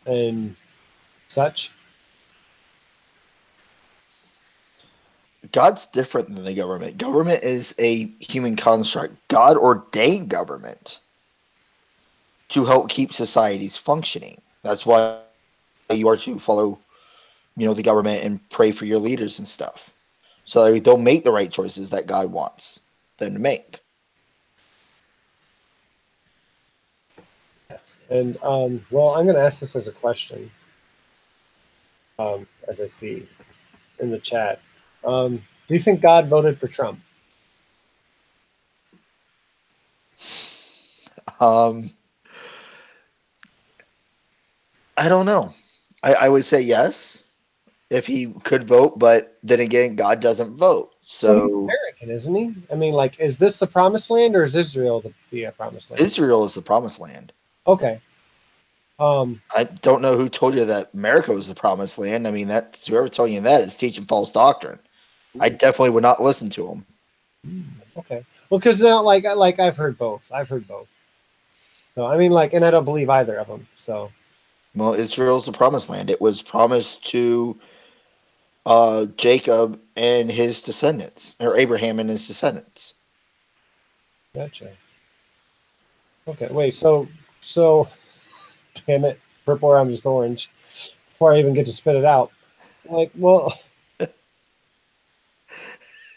and such? God's different than the government. Government is a human construct. God ordained government to help keep societies functioning. That's why you are to follow, the government and pray for your leaders and stuff. So they'll make the right choices that God wants them to make. And well, I'm going to ask this as a question, as I see in the chat. Do you think God voted for Trump? I don't know. I would say yes if he could vote, but then again, God doesn't vote. Well, he's So American, isn't he? I mean, like, is this the promised land or is Israel the promised land? Israel is the promised land. Okay. I don't know who told you that America was the promised land. I mean, that's whoever telling you that is teaching false doctrine. I definitely would not listen to him. Okay. Well, because now, like I've heard both. I've heard both. So I mean, like, and I don't believe either of them. So. Well, Israel's the promised land. It was promised to Jacob and his descendants, or Abraham and his descendants. Gotcha. Okay. Wait. So, damn it, purple or I'm just orange. Before I even get to spit it out, like, well.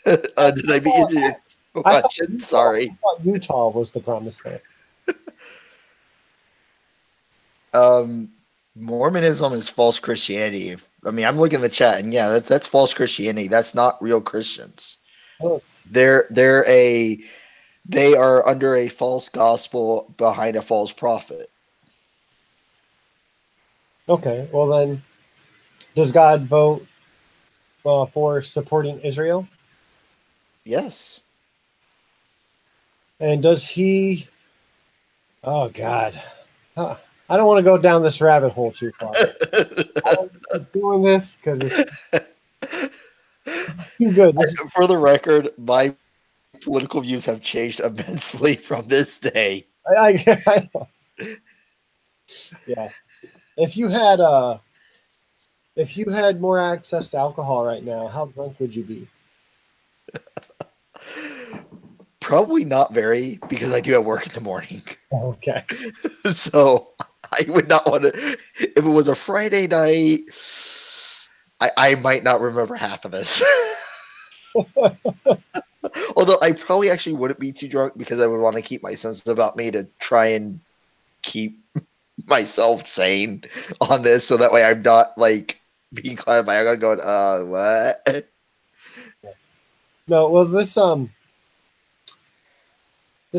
Did I beat you to your question? Sorry. I thought Utah was the promised land. Mormonism is false Christianity. I mean, I'm looking at the chat, and yeah, that's false Christianity. That's not real Christians. Yes. They are under a false gospel behind a false prophet. Okay. Well, then, does God vote for supporting Israel? Yes. And does he? Oh God. Huh. I don't want to go down this rabbit hole too far. I don't keep doing this because it's too good. For the record, my political views have changed immensely from this day. I yeah. If you had more access to alcohol right now, how drunk would you be? Probably not very, because I do have work in the morning. Okay. So I would not want to. If it was a Friday night, I might not remember half of this. Although I probably actually wouldn't be too drunk because I would want to keep my senses about me to try and keep myself sane on this, so that way I'm not like being clouded by alcohol going, what? No, well, this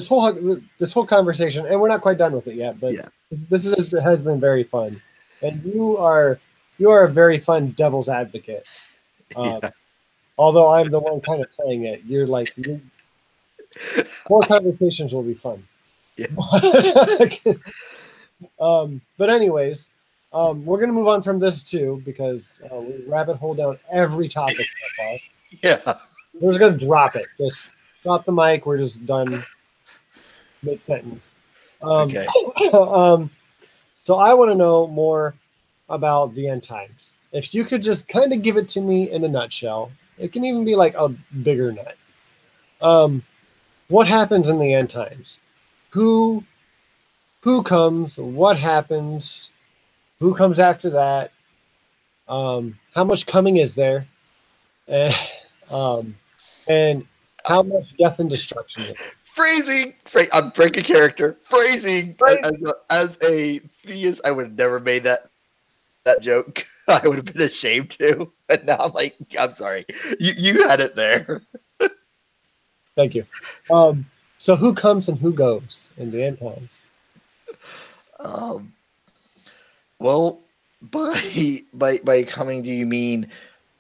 whole conversation, and we're not quite done with it yet, but Yeah. this has been very fun, and you are a very fun devil's advocate. Yeah. Although I'm the one kind of playing it, more conversations will be fun. Yeah. But anyways, we're gonna move on from this too because we rabbit hole down every topic so far. Yeah. We're just gonna drop it. Just drop the mic. We're just done mid-sentence. Okay. So I want to know more about the end times. If you could just kind of give it to me in a nutshell, it can even be like a bigger nut. What happens in the end times? Who comes? What happens? Who comes after that? How much coming is there? And how much death and destruction is there? Phrasing. I'm breaking character. Phrasing. As a theist, I would have never made that joke. I would have been ashamed to. But now I'm like, I'm sorry. You had it there. Thank you. So who comes and who goes in the end times? Well, by coming, do you mean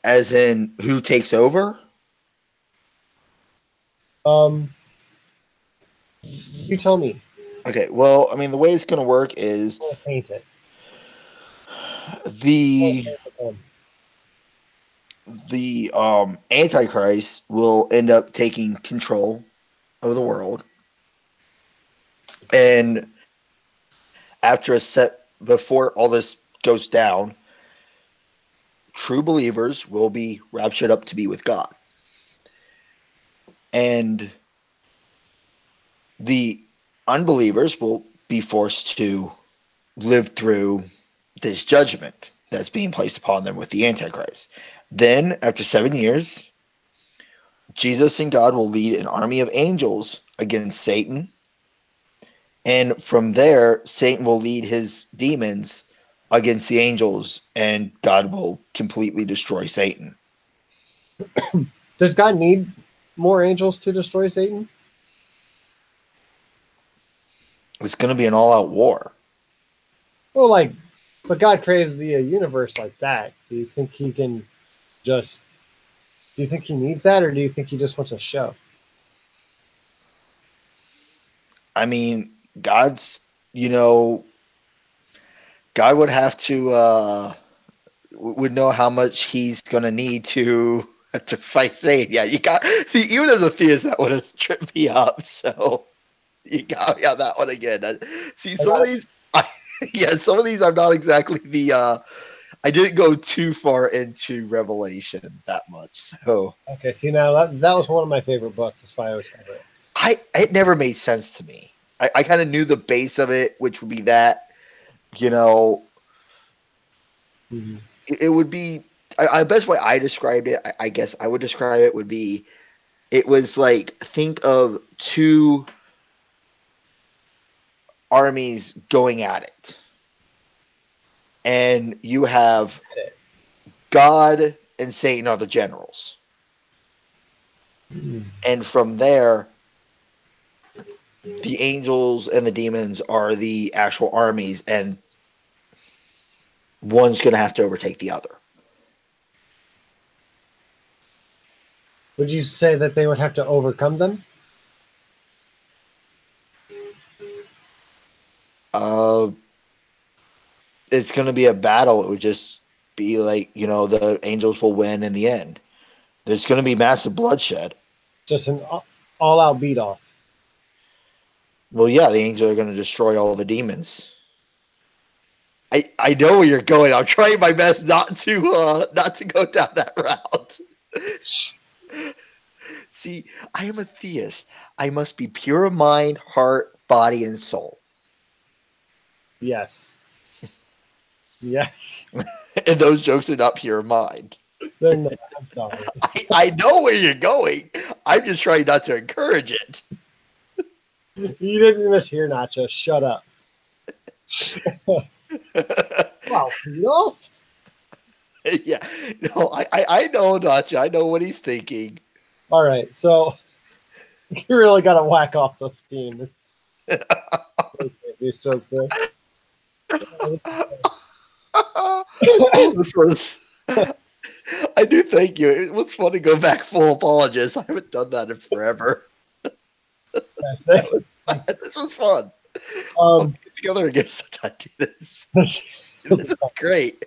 as in who takes over? You tell me. Okay, well, I mean, the way it's going to work is Paint it. The Antichrist will end up taking control of the world, and before all this goes down, true believers will be raptured up to be with God, and the unbelievers will be forced to live through this judgment that's being placed upon them with the Antichrist. Then, after 7 years, Jesus and God will lead an army of angels against Satan, And from there, Satan will lead his demons against the angels, and God will completely destroy Satan. Does God need more angels to destroy Satan? It's going to be an all-out war. Well, like, but God created the universe like that. Do you think he can just? Do you think he needs that, or do you think he just wants a show? I mean, God's, God would have to would know how much he's gonna need to fight Satan. Yeah, you got see, even as a theist, that would have tripped me up. So you got me on that one again. See, some of these, some of these I'm not exactly the. I didn't go too far into Revelation that much. So okay, see now that was one of my favorite books. That's why I always cover it. It never made sense to me. I kind of knew the base of it, which would be that, Mm-hmm. it would be. The best way I described it, I guess I would describe it would be, it was like, think of two armies going at it, and you have God and Satan are the generals, and from there, the angels and the demons are the actual armies, and one's going to have to overtake the other. Would you say that they would have to overcome them? It's going to be a battle. It would just be like, the angels will win in the end. There's going to be massive bloodshed. Just an all-out beat-off. Well, yeah, the angels are going to destroy all the demons. I know where you're going. I'm trying my best not to go down that route. See, I am a theist. I must be pure of mind, heart, body, and soul. Yes. Yes. And those jokes are not pure of mind. They're not. I'm sorry. I know where you're going. I'm just trying not to encourage it. You didn't miss here, Nacho. Shut up. Wow, no. Yeah, no, I know, Nacho. I know what he's thinking. All right, so you really got to whack off those teams. This was. I do thank you. It was fun to go back full apologist. I haven't done that in forever. This was fun. I'll get together again sometime. Do this. This is great.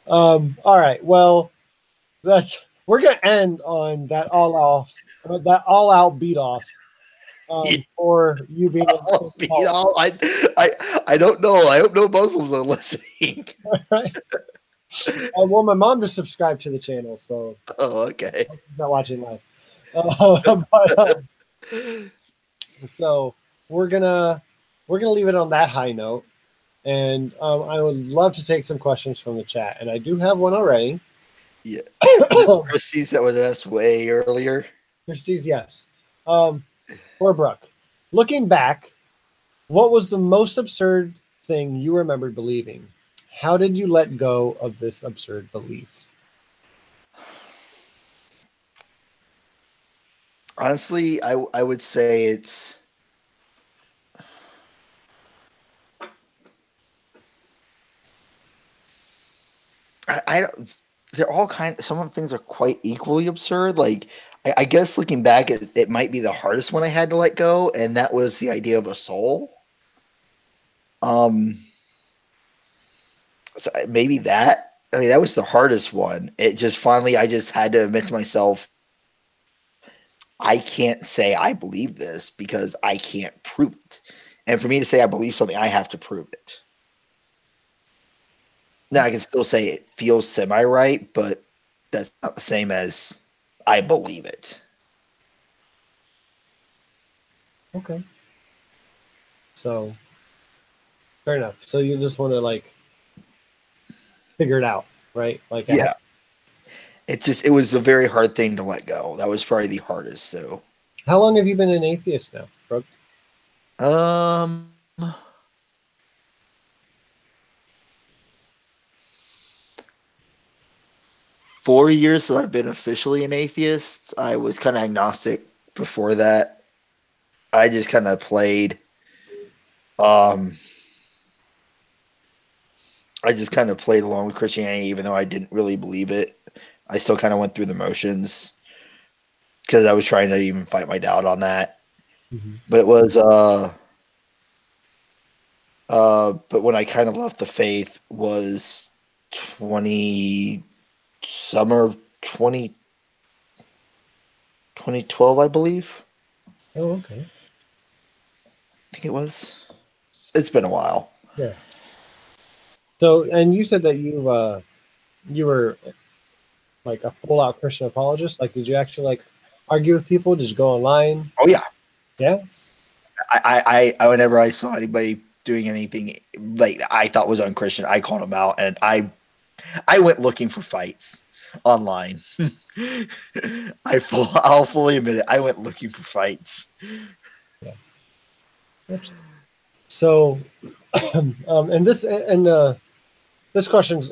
All right. Well, we're gonna end on that all-out beat off. Or you being beat off. I don't know. I hope no Muslims are listening. Right. Well, my mom just subscribed to the channel, so. Oh, okay. She's not watching live. So we're gonna leave it on that high note, and I would love to take some questions from the chat, and I do have one already. Yeah, Christie's that was asked way earlier. Christie's, yes. For Brooke, looking back, what was the most absurd thing you remembered believing? How did you let go of this absurd belief? Honestly, I would say it's I don't. They're all some of the things are quite equally absurd. Like, I guess looking back, it might be the hardest one I had to let go, and that was the idea of a soul. So maybe that. I mean, that was the hardest one. It just finally, I just had to admit to myself, I can't say I believe this because I can't prove it. And for me to say I believe something, I have to prove it. Now, I can still say it feels semi-right, but that's not the same as I believe it. Okay. So, fair enough. So you just want to, figure it out, right? Yeah. It was a very hard thing to let go. That was probably the hardest. So, how long have you been an atheist now, Brooke? Um, 4 years that I've been officially an atheist. I was kind of agnostic before that. I just kind of played. Um, I just kind of played along with Christianity, even though I didn't really believe it. I still kind of went through the motions because I was trying to even fight my doubt on that. Mm-hmm. But it was but when I kind of left the faith was 20 summer 20 2012, I believe. Oh, okay. I think it was. It's been a while. Yeah. So, and you said that you were like a full out Christian apologist. Like, did you actually like argue with people? Did you go online? Oh yeah. Yeah. I whenever I saw anybody doing anything like I thought was unchristian, I called them out, and I went looking for fights online. I'll fully admit it. I went looking for fights. Yeah. So, and this question's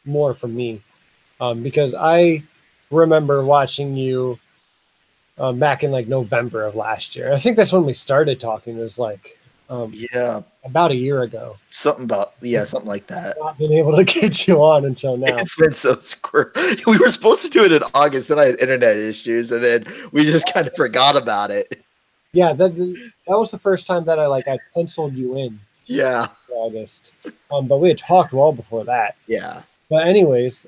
more for me, because I remember watching you back in like November of last year. I think that's when we started talking. It was like Yeah, about a year ago. something like that. Not been able to get you on until now. It's been so screwed. We were supposed to do it in August, then I had internet issues, and then we just kind of forgot about it. Yeah, that was the first time that I penciled you in Yeah, for August. But we had talked well before that. yeah. But anyways,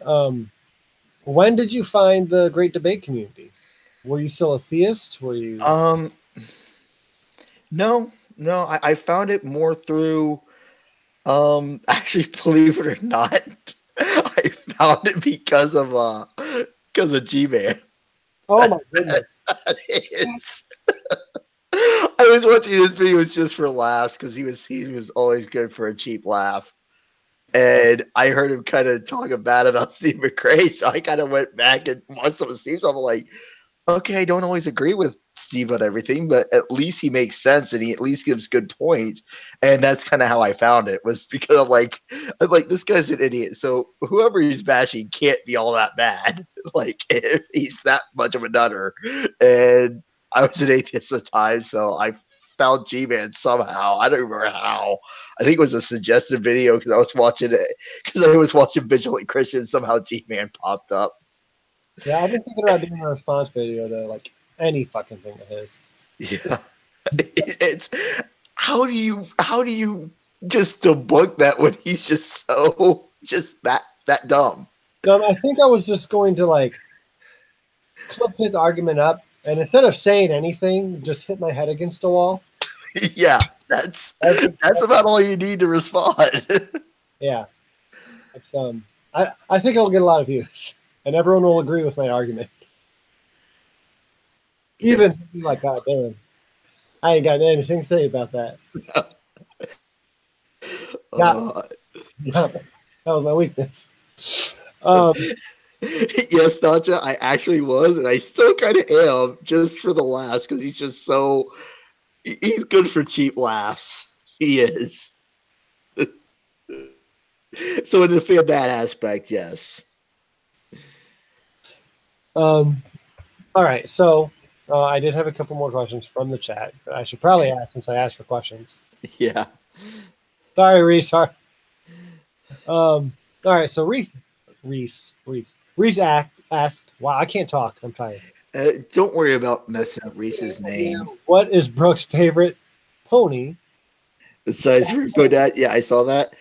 when did you find the Great Debate community? Were you still a theist? Were you? No, I found it more through. Actually, believe it or not, I found it because of G-Man. Oh my goodness! I was watching his videos just for laughs because he was always good for a cheap laugh. And I heard him kind of talking bad about Steve McRae, so I kind of went back and watched some of Steve's. I'm like, okay, I don't always agree with Steve on everything, but at least he makes sense and he at least gives good points. And that's kind of how I found it, was because I'm like, this guy's an idiot. So whoever he's bashing can't be all that bad. Like, if he's that much of a nutter. And I was an atheist at the time, so I found G-Man somehow. I don't remember how. I think it was a suggested video because I was watching Vigilant Christian. Somehow G-Man popped up. Yeah, I've been thinking about doing a response video to like any fucking thing of his. Yeah. It's how do you just debunk that when he's just that dumb? I think I was just going to like clip his argument up, and instead of saying anything, just hit my head against a wall. Yeah, that's about all you need to respond. Yeah, it's I think I'll get a lot of views, and everyone will agree with my argument. Even like, God damn, I ain't got anything to say about that. Yeah, that was my weakness. Yes, Nacha, I actually was, and I still kind of am, just for the laughs, because he's just he's good for cheap laughs. He is. So in that aspect, yes. All right, so I did have a couple more questions from the chat, but I should probably ask since I asked for questions. Yeah. Sorry, Reese. Sorry. All right, so Reese asked. Wow, I can't talk. I'm tired. Don't worry about messing up Reese's name. What is Brooke's favorite pony? Besides Rainbow Dash, yeah, I saw that.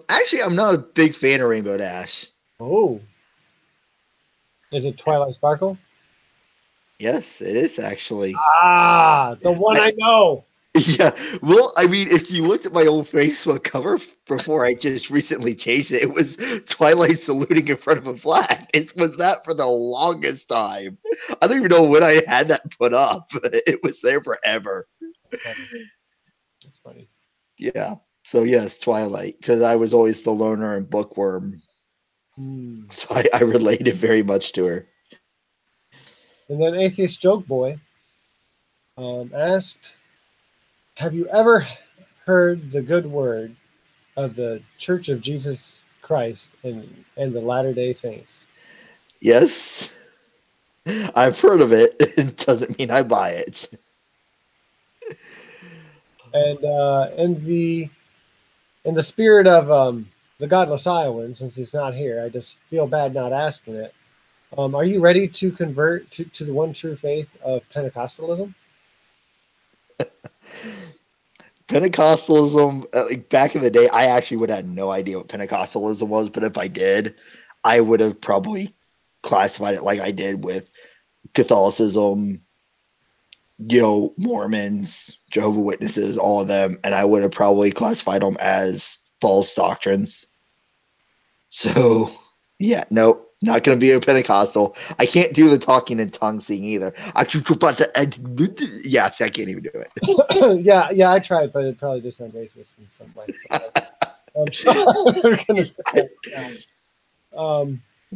Actually, I'm not a big fan of Rainbow Dash. Oh, is it Twilight Sparkle? Yes, it is actually. Ah, the one I know. Yeah, well, I mean, if you looked at my old Facebook cover before I just recently changed it, it was Twilight saluting in front of a flag. It was that for the longest time. I don't even know when I had that put up. It was there forever. That's funny. Yeah. So yes, Twilight, because I was always the loner and bookworm. So I related very much to her. And then Atheist Joke Boy asked, Have you ever heard the good word of the Church of Jesus Christ and the Latter-day Saints? Yes, I've heard of it. It doesn't mean I buy it. And in the spirit of the godless Iowan, since he's not here, I just feel bad not asking it. Are you ready to convert to the one true faith of Pentecostalism? Pentecostalism, like back in the day, I actually would have no idea what Pentecostalism was, but if I did, I would have probably classified it like I did with Catholicism, Mormons, Jehovah's Witnesses, all of them, and I would have probably classified them as false doctrines. So, yeah, no, not going to be a Pentecostal. I can't do the talking in tongues thing either. Yes, I can't even do it. yeah, I tried, but it probably did sound racist in some way. So we're gonna start now.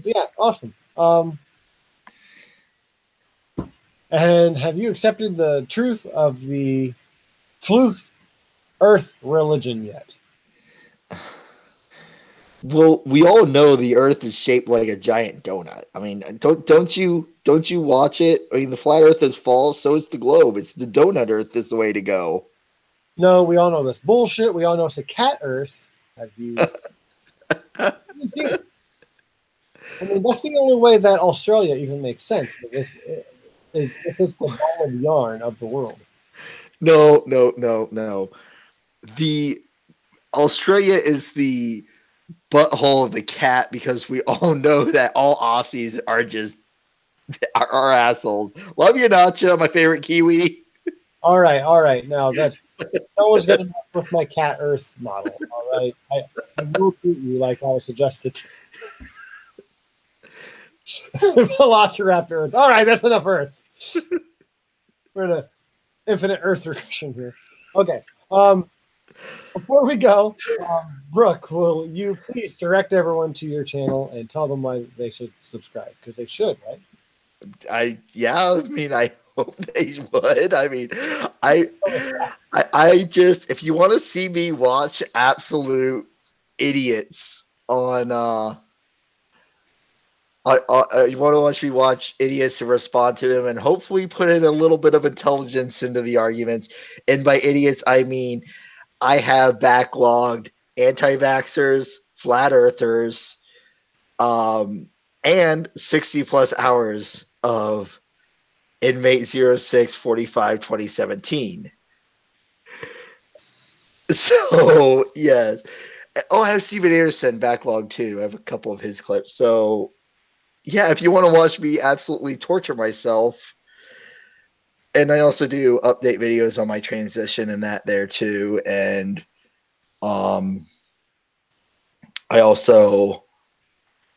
Yeah, awesome. And have you accepted the truth of the Fluth Earth religion yet? Well, we all know the Earth is shaped like a giant donut. I mean, don't you watch it? I mean, the flat Earth is false, so is the globe. It's the donut Earth is the way to go. No, we all know this bullshit. We all know it's a cat Earth. Have you seen it? I mean, that's the only way that Australia even makes sense. Is if it's the ball of yarn of the world. No. The Australia is the butthole of the cat because we all know that all Aussies are just are assholes. Love you, Nacha, my favorite Kiwi. All right. Now that's no one's gonna mess with my cat Earth model. All right, I will treat you like I suggested. Velociraptor Earth. All right, that's enough Earth. We're in an infinite Earth regression here. Okay. Before we go, Brooke, will you please direct everyone to your channel and tell them why they should subscribe? Because they should, right? I mean, I hope they would. I mean, I just, if you want to see me watch absolute idiots on you want to watch me watch idiots and respond to them and hopefully put in a little bit of intelligence into the arguments. And by idiots, I mean I have backlogged anti-vaxxers, flat earthers, and 60 plus hours of inmate 0645 2017. So, yes. Oh, I have Steven Anderson backlog too. I have a couple of his clips. So, yeah, if you want to watch me absolutely torture myself, and I also do update videos on my transition and that there too. And I also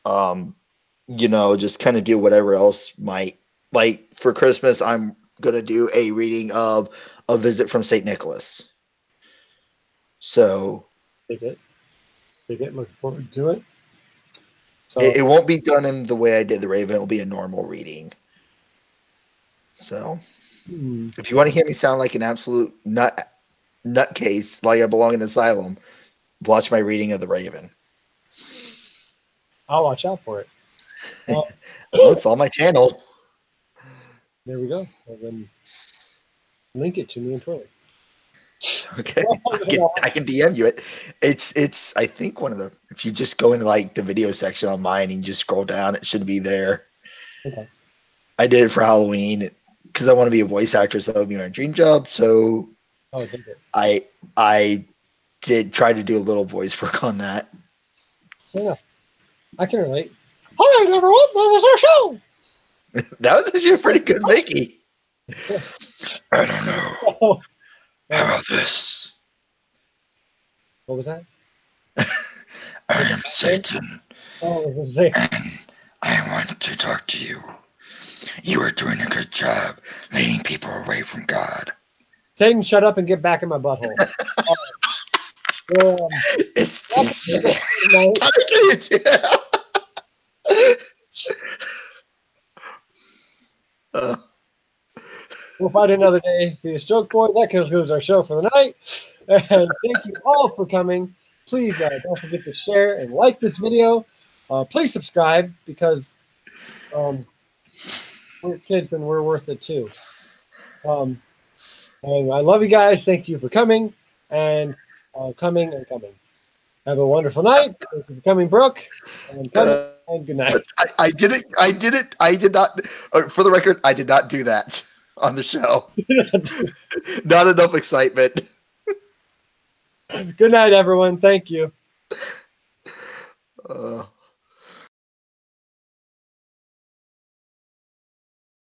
just kind of do whatever else might, like for Christmas, I'm gonna do a reading of A Visit from St. Nicholas. So Take it. Looking forward to it. So it won't be done in the way I did the Raven. It'll be a normal reading. So if you want to hear me sound like an absolute nutcase, like I belong in an asylum, watch my reading of the Raven. I'll watch out for it. Well, it's on my channel. There we go. Well, then link it to me in Twitter. Okay, I can DM you it. It's I think one of the, if you just go into like the video section on mine and you just scroll down, it should be there. Okay. I did it for Halloween because I want to be a voice actor, so that would be my dream job. So I did try to do a little voice work on that. Yeah, I can relate. All right, everyone, that was our show. That was actually a pretty good Mickey. I don't know. How about this? What was that? I am Satan. And I want to talk to you. You are doing a good job leading people away from God. Satan, shut up and get back in my butthole. It's too silly. We'll find another day for the Stroke Boy. That concludes our show for the night. And thank you all for coming. Please don't forget to share and like this video. Please subscribe because we're kids and we're worth it too. And I love you guys. Thank you for coming and coming. Have a wonderful night. Thank you for coming, Brooke. And good night. I did it. I did not. For the record, I did not do that on the show. Not enough excitement. Good night, everyone. Thank you.